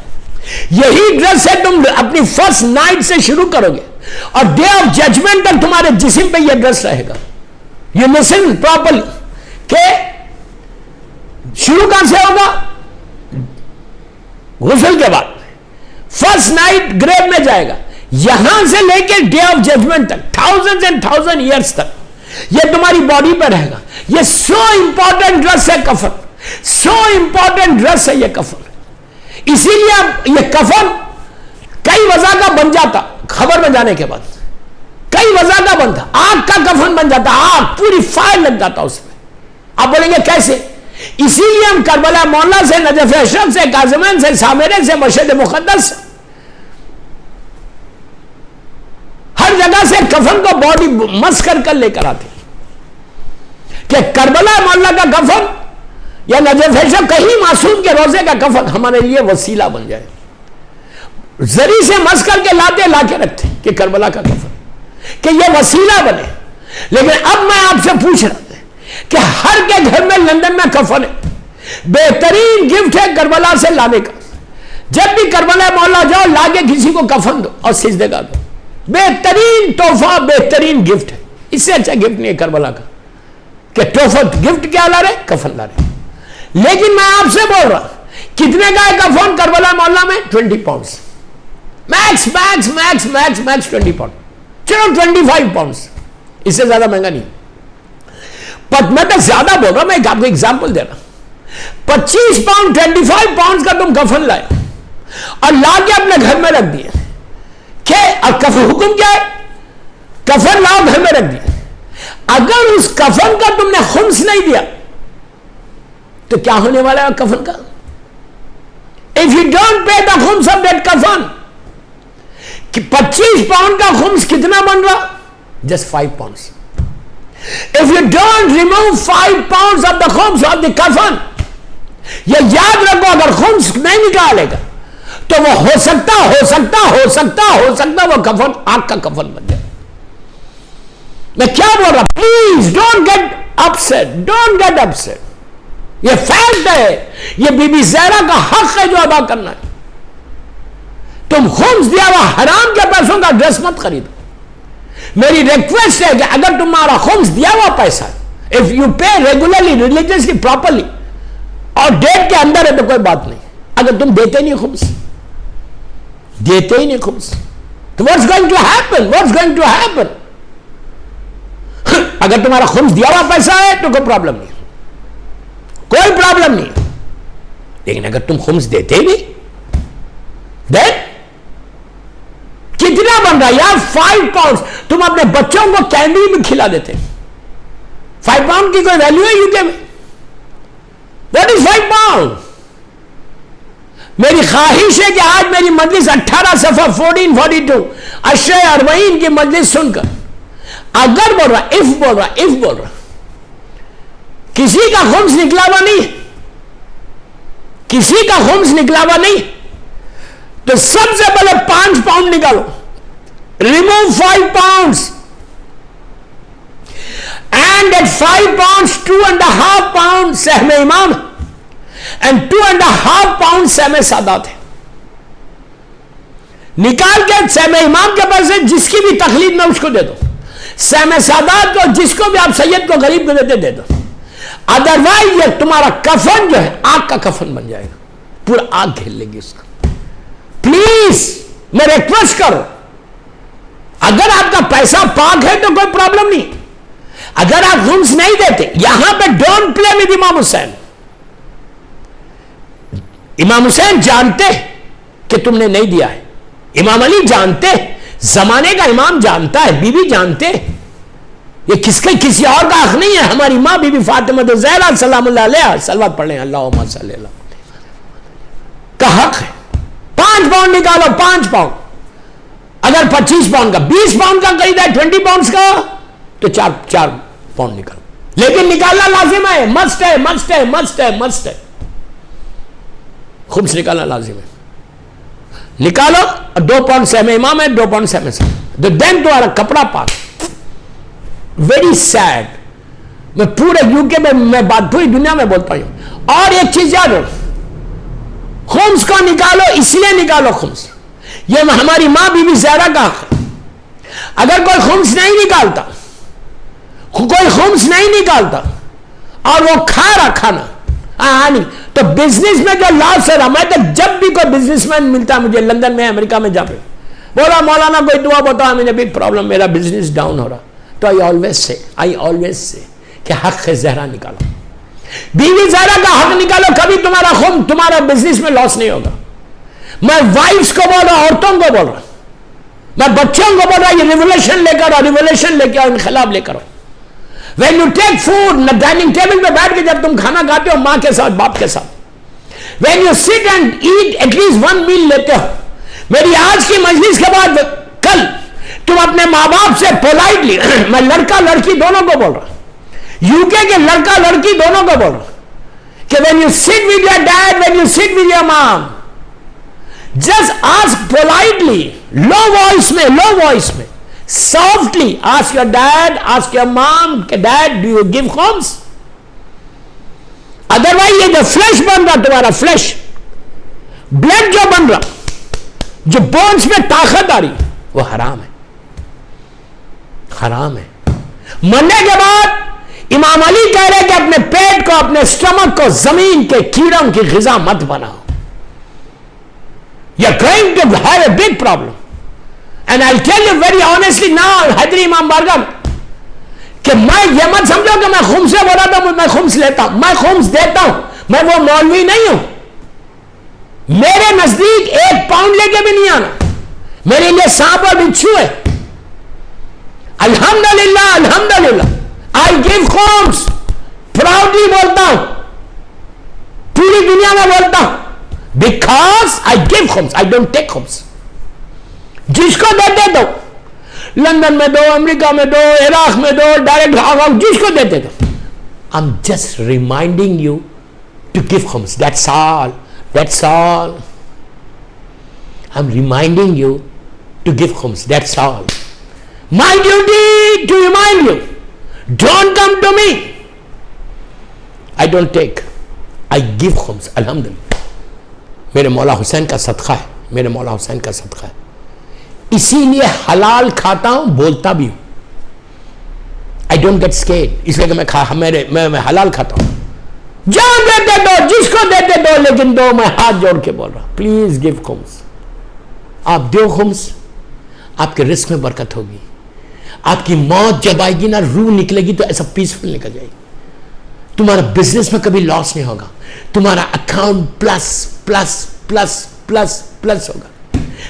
A: یہی ڈریس سے تم اپنی فرسٹ نائٹ سے شروع کرو گے اور ڈے آف ججمنٹ تک تمہارے جسم پہ یہ ڈریس رہے گا. یو لسن پراپرلی کہ شروع کہاں سے ہوگا؟ غسل کے بعد. فرسٹ نائٹ گریو میں جائے گا, یہاں سے لے کے ڈے آف ججمنٹ تک, تھاؤزنڈ اینڈ تھاؤزنڈ ایئرس تک یہ تمہاری باڈی پہ رہے گا. یہ سو امپورٹنٹ ڈریس ہے کفن, سو امپورٹنٹ ڈریس ہے یہ کفن. اسی لیے یہ کفن کئی وجہ کا بن جاتا خبر میں جانے کے بعد, کئی وجہ کا بنتا. آگ کا کفن بن جاتا, آگ پوری فائر لگ جاتا اس میں. آپ بولیں گے کیسے؟ اسی لیے ہم کربلا مولا سے, نجف اشرف سے, کاظمین سے, سامرے سے, مشہد مقدس سے, ہر جگہ سے کفن کو باڈی مس کر لے کر آتے کہ کربلا مولا کا کفن یا نجف اشرف کہیں معصوم کے روزے کا کفن ہمارے لیے وسیلہ بن جائے. زری سے مس کر کے لاتے, لا کے رکھتے کہ کربلا کا کفن, کہ یہ وسیلہ بنے. لیکن اب میں آپ سے پوچھ رہا ہوں کہ ہر کے گھر میں لندن میں کفن ہے. بہترین گفٹ ہے کربلا سے لانے کا. جب بھی کربلا مولا جاؤ, لا کے کسی کو کفن دو اور سجدے کا دو. بہترین تحفہ, بہترین گفٹ ہے. اس سے اچھا گفٹ نہیں ہے کربلا کا کہ تحفہ گفٹ کیا لا رہے, کفن لا رہے. لیکن میں آپ سے بول رہا کتنے کا ہے کفن کربلا مولا میں؟ 20 pounds max max max max max 20 pound. چلو 25 پاؤنڈز, اس سے زیادہ مہنگا نہیں. میں تو زیادہ بول رہا ہوں, میں آپ کو ایگزامپل دے رہا ہوں. 25 پاؤنڈ 25 پاؤنڈ کا تم کفن لائے اور لا کے اپنے گھر میں رکھ دیے کہ اب کفن حکم کیا ہے؟ کفن لاؤ گھر میں رکھ دیا. اگر اس کفن کا تم نے خمس نہیں دیا تو کیا ہونے والا ہے کفن کا؟ If you don't pay the khums of that کفن, 25 پاؤنڈ کا خمس کتنا بن رہا؟ Just 5 pounds. If you don't remove 5 pounds of the khums of the کفن, یہ یاد رکھو اگر خمس نہیں نکالے گا تو وہ ہو سکتا وہ کفن آگ کا کفن بن جائے. میں کیا بول رہا؟ Please don't get upset. یہ فیکٹ ہے, یہ بی بی زہرا کا حق ہے جو ادا کرنا ہے. تم خمس دیا ہوا حرام کے پیسوں کا ڈریس مت خریدو. میری ریکویسٹ ہے کہ اگر تمہارا خمس دیا ہوا پیسہ ہے, if you pay regularly, religiously, properly اور ڈیٹ کے اندر ہے تو کوئی بات نہیں. اگر تم دیتے نہیں خمس تو what's going to happen? اگر تمہارا خمس دیا ہوا پیسہ ہے تو کوئی پرابلم نہیں, لیکن اگر تم خمس دیتے نہیں دین کتنا بن رہا یار؟ 5 پاؤنڈ. تم اپنے بچوں کو کینڈی بھی کھلا دیتے. 5 پاؤنڈ کی کوئی ویلیو ہے یوکے میں؟ What is 5 pound? میری خواہش ہے کہ آج میری مجلس 18 صفحہ 1442 اشرح اربعین کی مجلس سن کر اگر بول رہا کسی کا خمس نکلا ہوا نہیں, تو سب سے پہلے 5 پاؤنڈ نکالو. Remove 5 pounds and at 5 pounds 2.5 pounds سہم امام and 2.5 pounds سہم سادات ہے. نکال کے سہم امام کے پاس جس کی بھی تخلیق میں اس کو دے دو, سہم سادات کو جس کو بھی آپ سید کو غریب کو دیتے دے دو. ادروائز یہ تمہارا کفن جو ہے آگ کا کفن بن جائے گا, پورا آگ گھیر لے گی اس کا. پلیز میں ریکویسٹ کروں, اگر آپ کا پیسہ پاک ہے تو کوئی پرابلم نہیں. اگر آپ خمس نہیں دیتے, یہاں پہ ڈونٹ پلے ود امام حسین. امام حسین جانتے کہ تم نے نہیں دیا ہے, امام علی جانتے, زمانے کا امام جانتا ہے, بی بی جانتے. یہ کسی اور کا حق نہیں ہے. ہماری ماں بی بی فاطمہ زہرا سلام اللہ علیہا, صلوات پڑھ لیں اللہم صلی اللہ کا حق ہے. 5 پاؤنڈ نکالو, 5 پاؤنڈ. اگر 25 پاؤنڈ کا 20 پاؤنڈ کا خریدا ہے 20 پاؤنڈز کا تو 4 پاؤنڈ نکالو. لیکن نکالنا لازم ہے, مسٹ ہے. خمس نکالنا لازم ہے. نکالو. 2 پاؤنڈ سہم امام ہے, 2 پاؤنڈ سہم تو دین تمہارا کپڑا پاک. Very sad. میں پورے یوکے میں بات پوری دنیا میں بولتا ہوں. اور ایک چیز یاد رکھو, خمس کو نکالو، اس لیے نکالو خمس، یہ ہماری ماں بی بی زہرا کا حق ہے. اگر کوئی خمس نہیں نکالتا، کوئی خمس نہیں نکالتا اور وہ کھا رہا کھانا نہیں، تو بزنس میں جو لاس ہے. میں تو جب بھی کوئی بزنس مین ملتا مجھے لندن میں امریکہ میں جا پہ بولا مولانا کوئی دعا بتاؤ، مجھے بھی پرابلم، میرا بزنس ڈاؤن ہو رہا، تو آئی آلویز سے کہ حق زہرا نکالو، بیوی زہرا کا حق نکالو، کبھی تمہارا بزنس میں لاس نہیں ہوگا. میں وائفز کو بول رہا، عورتوں کو بول رہا، میں بچوں کو بول رہا، یہ ریولیوشن لے کر، ریولیوشن لے کے آؤ، انقلاب لے کر آؤ. When you take food dining table پہ بیٹھ کے جب تم کھانا کھاتے ہو ماں کے ساتھ باپ کے ساتھ, when you sit and eat at least one meal لیتے ہو, میری آج کی مجلس کے بعد کل تم اپنے ماں باپ سے پولائٹلی, میں لڑکا لڑکی دونوں کو بول رہا, یو کے لڑکا لڑکی دونوں کو بول رہا کہ when you sit with your dad, when you sit with your mom, just ask politely, low voice میں softly ask your dad, ask your mom, dad do you give khums? Otherwise یہ جو فلیش بن رہا تمہارا flash, blood جو بن رہا, جو bones میں طاقت آ رہی, وہ حرام ہے, حرام ہے. مرنے کے بعد امام علی کہہ رہے کہ اپنے پیٹ کو, اپنے اسٹمک کو زمین کے کیڑوں کی غذا مت بناؤ. You're going to have a big problem. And I'll tell you very honestly now, حیدری امام بارگاہ, کہ میں یہ مت سمجھو کہ میں خمس سے بولا تھا, میں خمس لیتا ہوں, میں خمس دیتا ہوں, میں وہ مولوی نہیں ہوں. میرے نزدیک 1 پاؤنڈ لے کے بھی نہیں آنا, میرے لیے سانپ اور بچھو ہے. الحمدللہ الحمدللہ I give خمس, پراؤڈلی بولتا ہوں, پوری دنیا میں بولتا ہوں, because I give خمس, I don't take خمس. جس کو دیتے دو, لندن میں دو, امریکہ میں دو, عراق میں دو, ڈائریکٹ آگاؤ, جس کو دیتے دو. I'm just reminding you to give khums. That's all. That's all. I'm reminding you to give khums. That's all. My duty to remind you. Don't come to me. I don't take. I give khums. Alhamdulillah. میرے مولا حسین کا صدقہ ہے, میرے مولا حسین کا صدقہ ہے. اسی لیے حلال کھاتا ہوں, بولتا بھی ہوں. I don't get scared. اس لیے کہ میں حلال کھاتا ہوں. جہاں دیتے دو, جس کو دیتے دو, لیکن دو. میں ہاتھ جوڑ کے بول رہا, پلیز گیو خمس. آپ دیو خمس, آپ کے رزق میں برکت ہوگی. آپ کی موت جب آئے گی نا, روح نکلے گی تو ایسا پیسفل نکل جائے گی. تمہارا بزنس میں کبھی لاس نہیں ہوگا, تمہارا account plus plus plus plus plus ہوگا,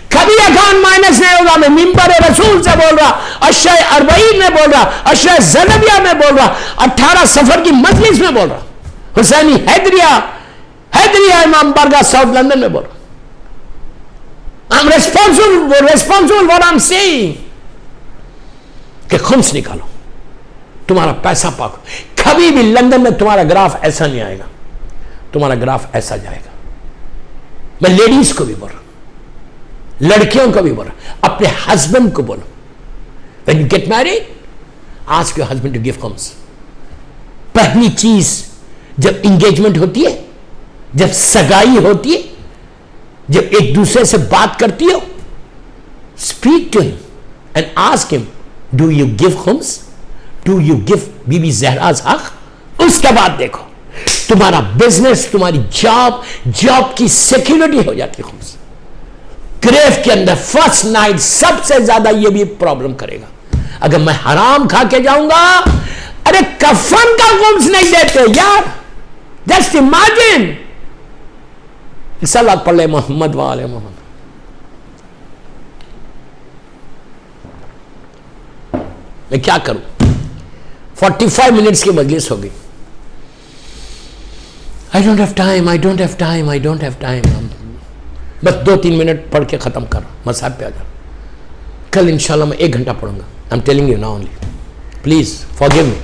A: کبھی اکاؤنٹ مائنس نہیں ہوگا. میں ممبر رسول سے بول رہا, اشرہ 40 میں بول رہا, اشرہ زنبیہ میں بول رہا, 18 سفر کی مجلس میں بول رہا, حسینی حیدریہ امام بارگاہ ساؤتھ لندن میں بول رہا. I'm responsible what I'm saying. کہ خمس نکالو, تمہارا پیسہ پاکو. کبھی بھی لندن میں تمہارا گراف ایسا نہیں آئے گا, تمہارا گراف ایسا جائے گا. میں لیڈیز کو بھی بول رہا, لڑکیوں کو بھی بول رہا, اپنے ہسبینڈ کو بولو, when you get married, ask your husband to give khums. پہلی چیز جب انگیجمنٹ ہوتی ہے, جب سگائی ہوتی ہے, جب ایک دوسرے سے بات کرتی ہو, speak to him and ask him, do you give khums? Do you give Bibi Zahra's حق؟ اس کے بعد دیکھو تمہارا بزنس, تمہاری جاب کی سیکیورٹی ہو جاتی. خمس گریف کے اندر فرسٹ نائٹ سب سے زیادہ یہ بھی پرابلم کرے گا. اگر میں حرام کھا کے جاؤں گا, ارے کفن کا خمس نہیں دیتے یار, جسٹ امیجن. صلوات پڑھ لے محمد وآل محمد. میں کیا کروں, 45 منٹس کی مجلس ہو گئی. I don't have time. بس 2-3 منٹ پڑھ کے ختم کر, مصحف پہ آ جا. کل انشاءاللہ میں 1 گھنٹہ پڑھوں گا. I'm telling you now only. Please forgive me.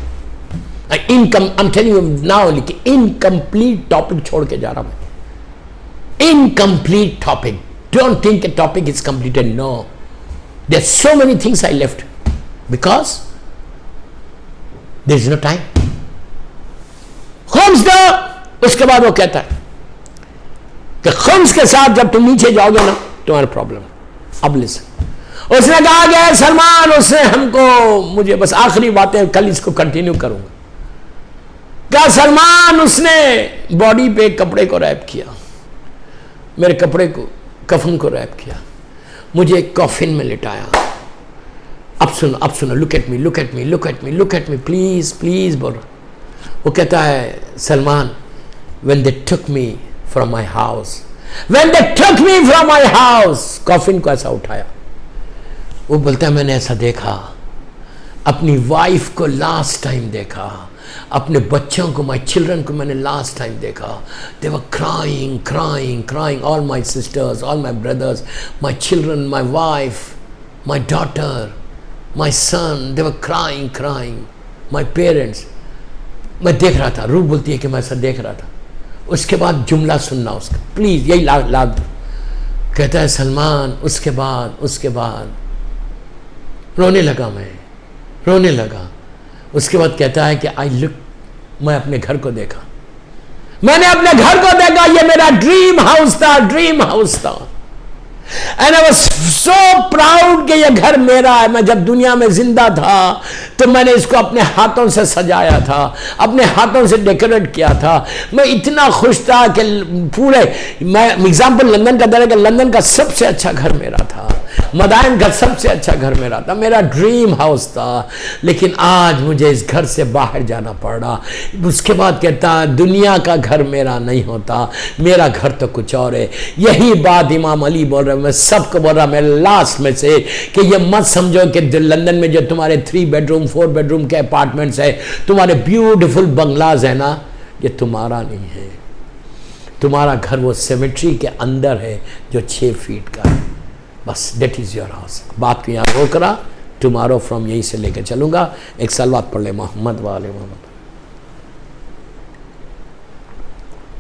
A: I'm telling you now only کہ incomplete topic چھوڑ کے جا رہا میں. Incomplete topic. Don't think a topic is completed. No. There's so many things I left because there is no time. خمس دو. اس کے بعد وہ کہتا ہے کہ خمس کے ساتھ جب تم نیچے جاؤ گے نا تمہارا پرابلم. اب لسن, اس نے کہا کہ اے سلمان, اس نے ہم کو, مجھے بس آخری باتیں کل اس کو کنٹینیو کروں گا. کہا سلمان, اس نے باڈی پہ کپڑے کو ریپ کیا, میرے کپڑے کو, کفن کو ریپ کیا, مجھے ایک کافن میں لٹایا. اب سنو, look at me, look at me, look at me, look at me, please please بول رہا. وہ کہتا ہے Salman, when they took me from my house, when they took me from my house, coffin کو ایسا اٹھایا. وہ بولتا ہے میں نے ایسا دیکھا, اپنی وائف کو لاسٹ ٹائم دیکھا, اپنے بچوں کو, my children کو میں نے لاسٹ ٹائم دیکھا. they were crying, crying, crying, all my sisters, all my brothers, my children, my wife, my daughter, my son, they were crying, crying, my parents. میں دیکھ رہا تھا. روح بولتی ہے کہ میں ایسا دیکھ رہا تھا. اس کے بعد جملہ سننا اس کا پلیز, یہی لاد. کہتا ہے سلمان, اس کے بعد رونے لگا, میں رونے لگا. اس کے بعد کہتا ہے کہ میں اپنے گھر کو دیکھا, میں نے اپنے گھر کو دیکھا, یہ میرا ڈریم ہاؤس تھا. And I was so proud کہ یہ گھر میرا ہے. میں جب دنیا میں زندہ تھا تو میں نے اس کو اپنے ہاتھوں سے سجایا تھا, اپنے ہاتھوں سے ڈیکوریٹ کیا تھا. میں اتنا خوش تھا کہ پورے, میں ایگزامپل لندن کا دے رہا کہ لندن کا سب سے اچھا گھر میرا تھا, مدائن کا سب سے اچھا گھر میرا تھا, میرا ڈریم ہاؤس تھا. لیکن آج مجھے اس گھر سے باہر جانا پڑ رہا. اس کے بعد کہتا دنیا کا گھر میرا نہیں ہوتا, میرا گھر تو کچھ اور ہے. یہی بات امام علی بول رہے, میں سب کو بول رہا, میں لاسٹ میں سے, کہ یہ مت سمجھو کہ لندن میں جو تمہارے 3 بیڈروم 4 بیڈروم کے اپارٹمنٹس ہیں, تمہارے بیوٹیفل بنگلاز ہیں نا, یہ تمہارا نہیں ہے. تمہارا گھر وہ سیمیٹری کے اندر ہے جو 6 فیٹ کا ہے. بس دیٹ از یور ہاؤس. بات کو یہاں روک رہا, ٹمارو فرام یہیں سے لے کے چلوں گا. ایک سلوات پڑھ لے محمد والے محمد.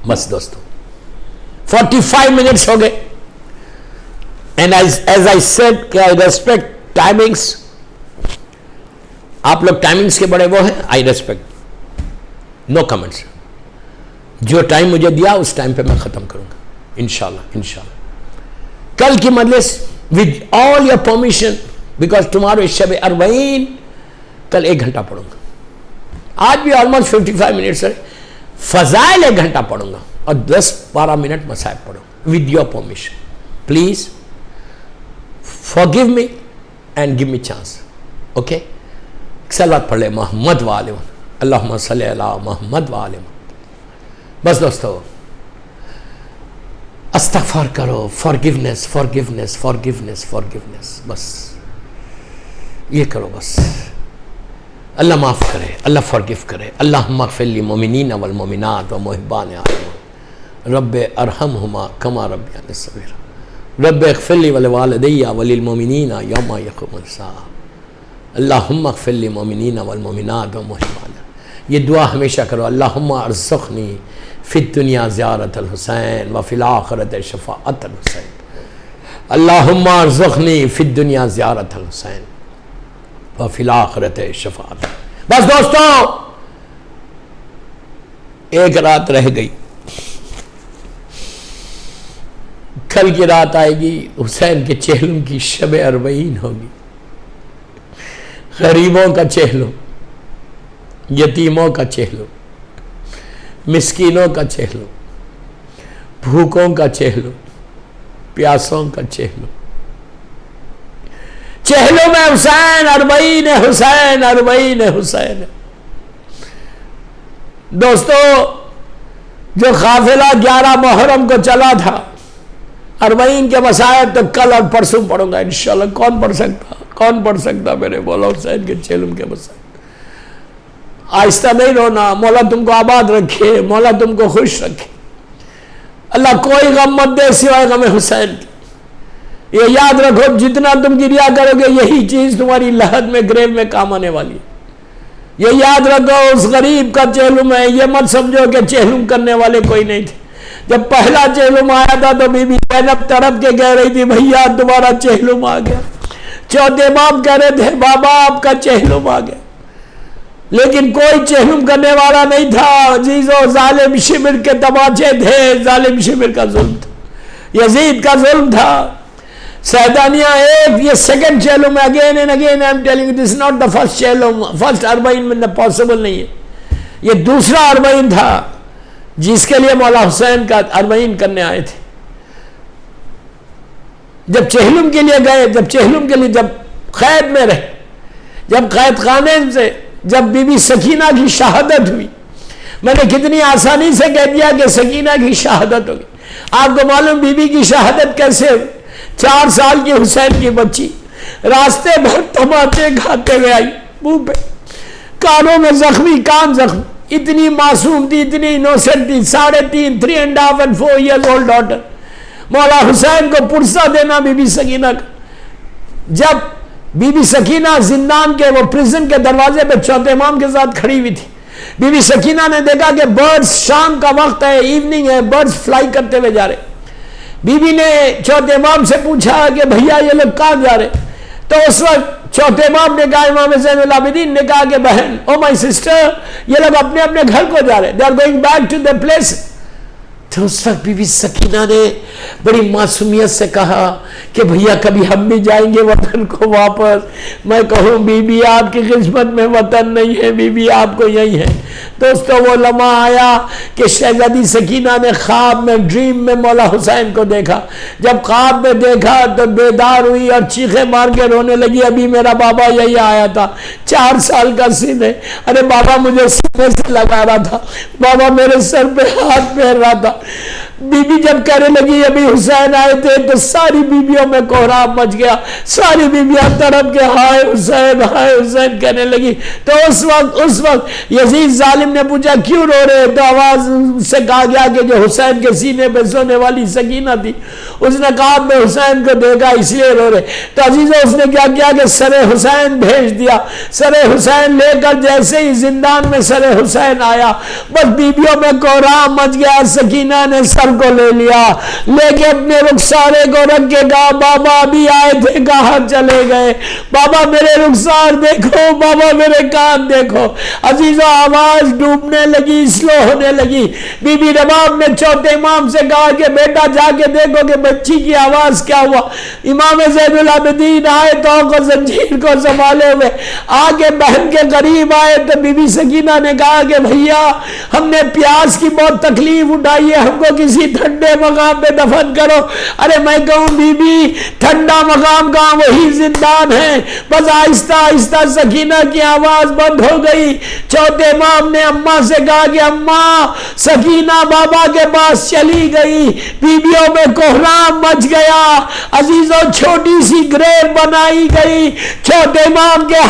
A: بس دوستو 45 منٹس ہو گئے. And as I said کہ I respect timings. آپ لوگ ٹائمنگس کے بڑے وہ ہیں, I respect, no comments. جو ٹائم مجھے دیا اس ٹائم پہ میں ختم کروں گا انشاءاللہ. کل کی مجلس with all your permission, because tomorrow is شب اربعین, کل 1 گھنٹہ پڑھوں گا. آج بھی almost 55 منٹس ہے. فضائل 1 گھنٹہ پڑھوں گا اور 10-12 منٹ مصائب پڑھوں گا with your permission. Please forgive me and give me chance. Okay? صلوات پڑھ لے محمد وآلہ اللہم صلی علی محمد وآلہ. بس دوستو استغفار کرو, forgiveness, forgiveness, forgiveness, forgiveness. بس یہ کرو. بس اللہ معاف کرے, اللہ forgive کرے. اللہم اغفر للمؤمنین والمؤمنات ومحبان آدم رب ارحمہما کما ربیانی صغیرا رب اغفر لی ولوالدی وللمؤمنین یوم یقوم الحساب. اللہم اغفر للمؤمنین والمؤمنات ومحبان. یہ دعا ہمیشہ کرو. اللہم ارزقنی فی الدنیا زیارت الحسین وفی الآخرت شفاعت الحسین. اللہم ارزقنی فی الدنیا زیارت الحسین وفی الآخرت شفاعت. بس دوستو ایک رات رہ گئی, کل کی رات آئے گی, حسین کے چہلم کی شب اربعین ہوگی. غریبوں کا چہلم, یتیموں کا چہلم, مسکینوں کا چہلم, بھوکوں کا چہلم, پیاسوں کا چہلم. چہلم حسین, اربعین حسین, اربعین حسین. دوستو جو قافلہ 11 محرم کو چلا تھا, 40 کے مسائل تو کل اور پرسوں پڑھوں گا انشاءاللہ. کون پڑھ سکتا میرے مولا حسین کے چہلم کے مسائل. آہستہ نہیں رونا. مولا تم کو آباد رکھے, مولا تم کو خوش رکھے. اللہ کوئی غم مت دے سوائے غم حسین کی. یہ یاد رکھو, جتنا تم گریا کرو گے یہی چیز تمہاری لحد میں, گریو میں کام آنے والی ہے. یہ یاد رکھو اس غریب کا چہلم ہے. یہ مت سمجھو کہ چہلم کرنے والے کوئی نہیں تھے. جب پہلا چہلم آیا تھا تو بی بی زینب تڑپ کے کہہ رہی تھی بھیا تمہارا چہلم آ گیا. چوتھے باپ کہہ رہے تھے بابا آپ کا چہلم آ گیا. لیکن کوئی چہلم کرنے والا نہیں تھا عزیزو. ظالم شبر کے تماچے تھے, ظالم شبر کا ظلم تھا. یزید کا ظلم تھا. سیدانیہ ایک، یہ سیکنڈ چہلم میں again and again I am telling this is not the first چہلم. فرسٹ اربعین میں پاسبل نہیں ہے، یہ دوسرا اربعین تھا جس کے لیے مولا حسین کا اربعین کرنے آئے تھے. جب چہلم کے لیے گئے، جب قید میں رہے، جب قید خانے سے جب بی بی سکینہ کی شہادت ہوئی، میں نے کتنی آسانی سے کہہ دیا کہ سکینہ کی شہادت ہوگی. آپ کو معلوم بی بی کی شہادت کیسے ہوئی؟ 4 سال کی حسین کی بچی راستے بھر تماچے کھاتے ہوئے آئی، منہ پہ کانوں میں زخمی، کان زخمی، اتنی معصوم تھی، اتنی انوسنٹ تھی، 3.5 3.5 and 4 years old ڈاٹر. مولا حسین کو پرسہ دینا بی بی سکینہ کا. جب بی بی سکینہ زندان کے وہ پریزن کے دروازے پہ چوتھے امام کے ساتھ کھڑی ہوئی تھی، بی بی سکینہ نے دیکھا کہ برڈز، شام کا وقت ہے، ایوننگ ہے، برڈز فلائی کرتے ہوئے جا رہے. بی بی نے چوتھے امام سے پوچھا کہ بھیا یہ لوگ کہاں جا رہے؟ تو اس وقت چوتھے امام نے کہا، امام زین العابدین نے کہا کہ بہن، او مائی سسٹر، یہ لوگ اپنے اپنے گھر کو جا رہے، they are going back to the place. تو اس وقت بی بی سکینہ نے بڑی معصومیت سے کہا کہ بھیا کبھی ہم بھی جائیں گے وطن کو واپس. میں کہوں بی بی آپ کی قسمت میں وطن نہیں ہے، بی بی آپ کو یہی ہے. دوستو وہ لمحہ آیا کہ شہزادی سکینہ نے خواب میں، ڈریم میں مولا حسین کو دیکھا. جب خواب میں دیکھا تو بیدار ہوئی اور چیخیں مار کے رونے لگی، ابھی میرا بابا یہی آیا تھا، 4 سال کا سینے، ارے بابا مجھے سینے سے لگا رہا تھا، بابا میرے سر پہ ہاتھ پھیر رہا تھا. بی بی جب کہنے لگی ابھی حسین آئے تھے تو ساری بیویوں میں کوہرام مچ گیا، ساری بیویاں تڑپ کے ہائے حسین ہائے حسین کہنے لگی. تو اس وقت یزید ظالم نے پوچھا کیوں رو رہے؟ تو آواز سے کہا گیا کہ جو حسین کے سینے پہ سونے والی سکینہ تھی، اس نے کہا میں حسین کو دیکھا اس لیے رو رہے. تو عزیزو اس نے کیا کیا کہ سر حسین بھیج دیا. سر حسین لے کر جیسے ہی زندان میں سر حسین آیا، بس بیویوں میں کوہرام مچ گیا. سکینہ نے سر کو لے لیا، لے کے اپنے رخسارے کو رکھ کے کہا بابا ابھی آئے تھے کہاں چلے گئے؟ بابا میرے رخسار دیکھو، بابا میرے کان دیکھو. عزیزو آواز ڈوبنے لگی، سلو ہونے لگی. بی بی رباب نے چوتھے امام سے کہا کہ بیٹا جا کے دیکھو کہ بچی کی آواز کیا ہوا. امام زین العابدین آئے تو کو زنجیر کو سنبھالے ہوئے آگے بہن کے قریب آئے تو بی بی سکینہ نے کہا کہ بھیا ہم نے پیاس کی بہت تکلیف اٹھائی ہے، ہم کو کسی ٹھنڈے مقام پہ دفن کرو. ارے میں کہوں بی بی ٹھنڈا مقام کہاں، وہی زندان ہے. بس آہستہ آہستہ سکینہ کی آواز بند ہو گئی. چوتھے امام نے اماں سے کہا کہ اماں سکینہ بابا کے پاس چلی گئی. بیویوں میں کوہرام مچ گیا. عزیزوں چھوٹی سی گریو بنائی گئی چوتھے امام کے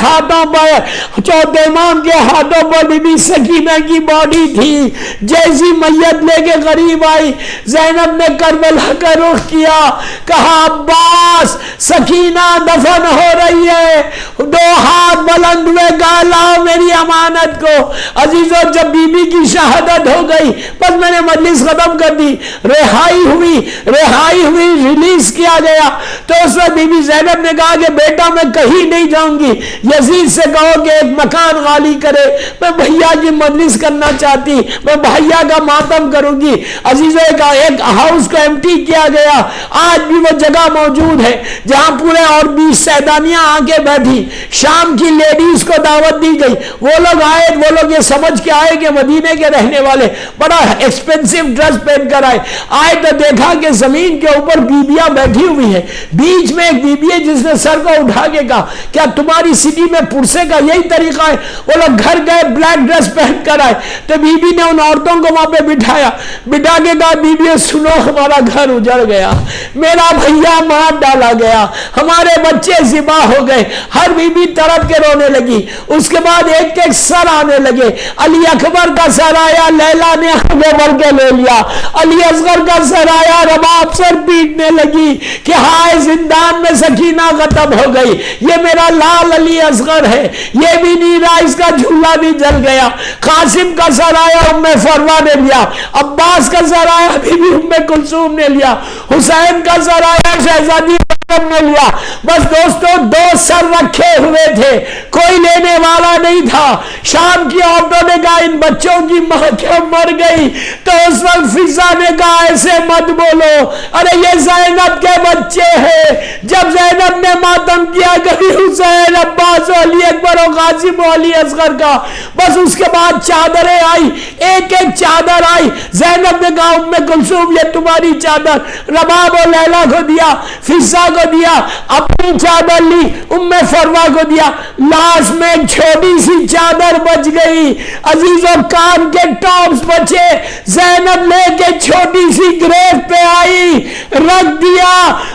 A: ہاتھوں پر بی بی سکینہ کی باڈی تھی. جیسی میت لے کے قریب آئی، زینب نے کربلا کا رخ کیا، کہا عباس سکینہ دفن ہو رہی ہے. 2 ہاتھ بلند ہوئے، کہا لاؤ میری امانت کو. عزیزوں جب بی بی کی شہادت ہو گئی بس میں نے مجلس ختم کر دی، رہائی ہوئی ریلیز کیا گیا. تو اس وقت بی بی زینب نے کہا کہ بیٹا میں کہیں نہیں جاؤں گی، یزید سے کہو کہ ایک مکان خالی کرے، میں بھیا کی مجلس کرنا چاہتی، میں بھیا کا ماتم کروں گی. عزیزوں ایک ہاؤس کو ایمٹی کیا گیا، آج بھی وہ جگہ موجود ہے جہاں پورے اور 20 سیدانیاں آگے بیٹھی. شام کی لیڈیز کو دعوت دی گئی، وہ لوگ آئے، وہ لوگ یہ سمجھ کے آئے کہ مدینے کے رہنے والے، بڑا ایکسپینسو ڈریس پہن کر آئے تو دیکھا کہ زمین کے اوپر بیبیاں بیٹھی ہوئی ہیں. بیچ میں ایک بیبی ہے جس نے سر کو اٹھا کے کہا کیا تمہاری سٹی میں پرسے کا یہی طریقہ ہے؟ وہ لوگ گھر گئے، بلیک ڈریس پہن کر آئے تو بیبی نے ان عورتوں کو وہاں پہ بٹھا کے کہا بیبی سنو ہمارا گھر اجڑ گیا، میرا بھیا مار ڈالا گیا، ہمارے بچے ذبح ہو گئے. ہر بیبی تڑپ کے رونے لگی. اس کے بعد ایک ایک سر آنے لگے. علی اکبر کا سر آیا، لیلا نے آگے بڑھ کے لے لیا. علی اصغر کا سر آیا، رباب سر پیٹنے لگی کہ ہائے زندان میں سکینہ ختم ہو گئی، یہ میرا لال علی اصغر ہے، یہ بھی نہیں رہا، اس کا جھولا بھی جل گیا. قاسم کا سر آیا، ام فروا نے لیا. عباس کا سر آیا، بی بی ام کلثوم نے لیا. حسین کا سر آیا، شہزادی نے لیا. بس دوستو 2 سر رکھے ہوئے تھے، کوئی لینے والا نہیں تھا. شام کی عورتوں نے کہا ان بچوں کی ماں کیا مر گئی، تو اس وقت فضا نے کہا ایسے مت بولو، ارے یہ زینب کے بچے ہیں۔ جب زینب نے ماتم کیا کبھی حسین، عباس، علی اکبر و قاسم و علی اصغر کا، بس اس کے بعد چادریں آئی، ایک ایک چادر آئی۔ زینب نے کہا ام کلثوم یہ تمہاری چادر، رباب و لیلا کو دیا، فضا کو دیا، اپنی چادر لی، ام فروا کو دیا، لاس میں ایک چھوٹی سی چادر بچ گئی۔ عزیزوں کان کے ٹاپس بچے، زینب لے کے چھوٹی سی گریف پہ آئی، رکھ دیا،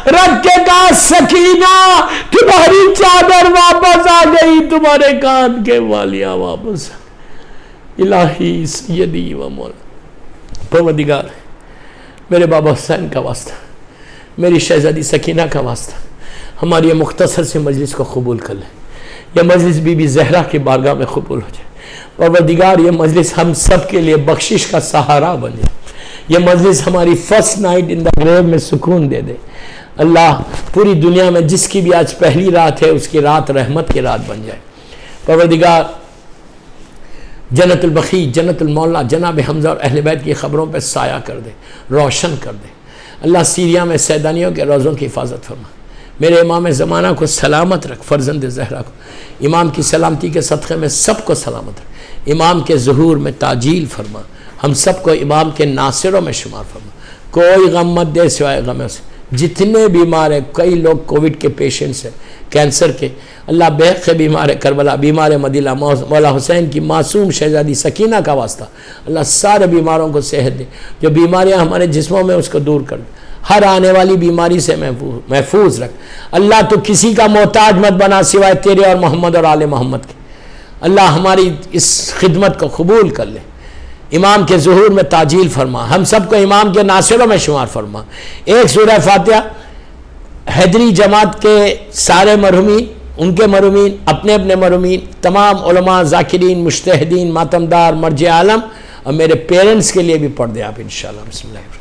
A: رکھ کے کہا سکینہ تمہاری چادر واپس آ گئی، تمہارے کان کے والیاں واپس۔ الہی سیدی و مولا، پروردگار میرے بابا حسین کا واسطہ، میری شہزادی سکینہ کا واسطہ، ہماری یہ مختصر سے مجلس کو قبول کر لے، یہ مجلس بی بی زہرا کی بارگاہ میں قبول ہو جائے۔ پروردگار یہ مجلس ہم سب کے لیے بخشش کا سہارا بن جائے، یہ مجلس ہماری فرسٹ نائٹ ان دا گریو میں سکون دے دے۔ اللہ پوری دنیا میں جس کی بھی آج پہلی رات ہے اس کی رات رحمت کی رات بن جائے۔ پروردگار جنت البقیع، جنت المولا، جناب حمزہ اور اہل بیت کی خبروں پہ سایہ کر دے، روشن کر دے۔ اللہ سیریا میں سیدانیوں کے روزوں کی حفاظت فرما، میرے امام زمانہ کو سلامت رکھ، فرزند زہرا کو امام کی سلامتی کے صدقے میں سب کو سلامت رکھ، امام کے ظہور میں تعجیل فرما، ہم سب کو امام کے ناصروں میں شمار فرما، کوئی غم مت دے سوائے غم سے۔ جتنے بیمار ہیں، کئی لوگ کووڈ کے پیشنٹس ہیں، کینسر کے، اللہ بے حق بیمار ہے، کربلا بیمار ہے، مدینہ مولا حسین کی معصوم شہزادی سکینہ کا واسطہ اللہ سارے بیماروں کو صحت دے، جو بیماریاں ہمارے جسموں میں اس کو دور کر دے، ہر آنے والی بیماری سے محفوظ رکھ۔ اللہ تو کسی کا محتاج مت بنا سوائے تیرے اور محمد اور آل محمد کے۔ اللہ ہماری اس خدمت کو قبول کر لے، امام کے ظہور میں تعجیل فرما، ہم سب کو امام کے ناصروں میں شمار فرما۔ ایک سورہ فاتحہ حیدری جماعت کے سارے مرحومین، ان کے مرحومین، اپنے اپنے مرحومین، تمام علماء، ذاکرین، مجتہدین، ماتمدار، مرجع عالم اور میرے پیرنٹس کے لیے بھی پڑھ دیں آپ انشاءاللہ۔ بسم اللہ۔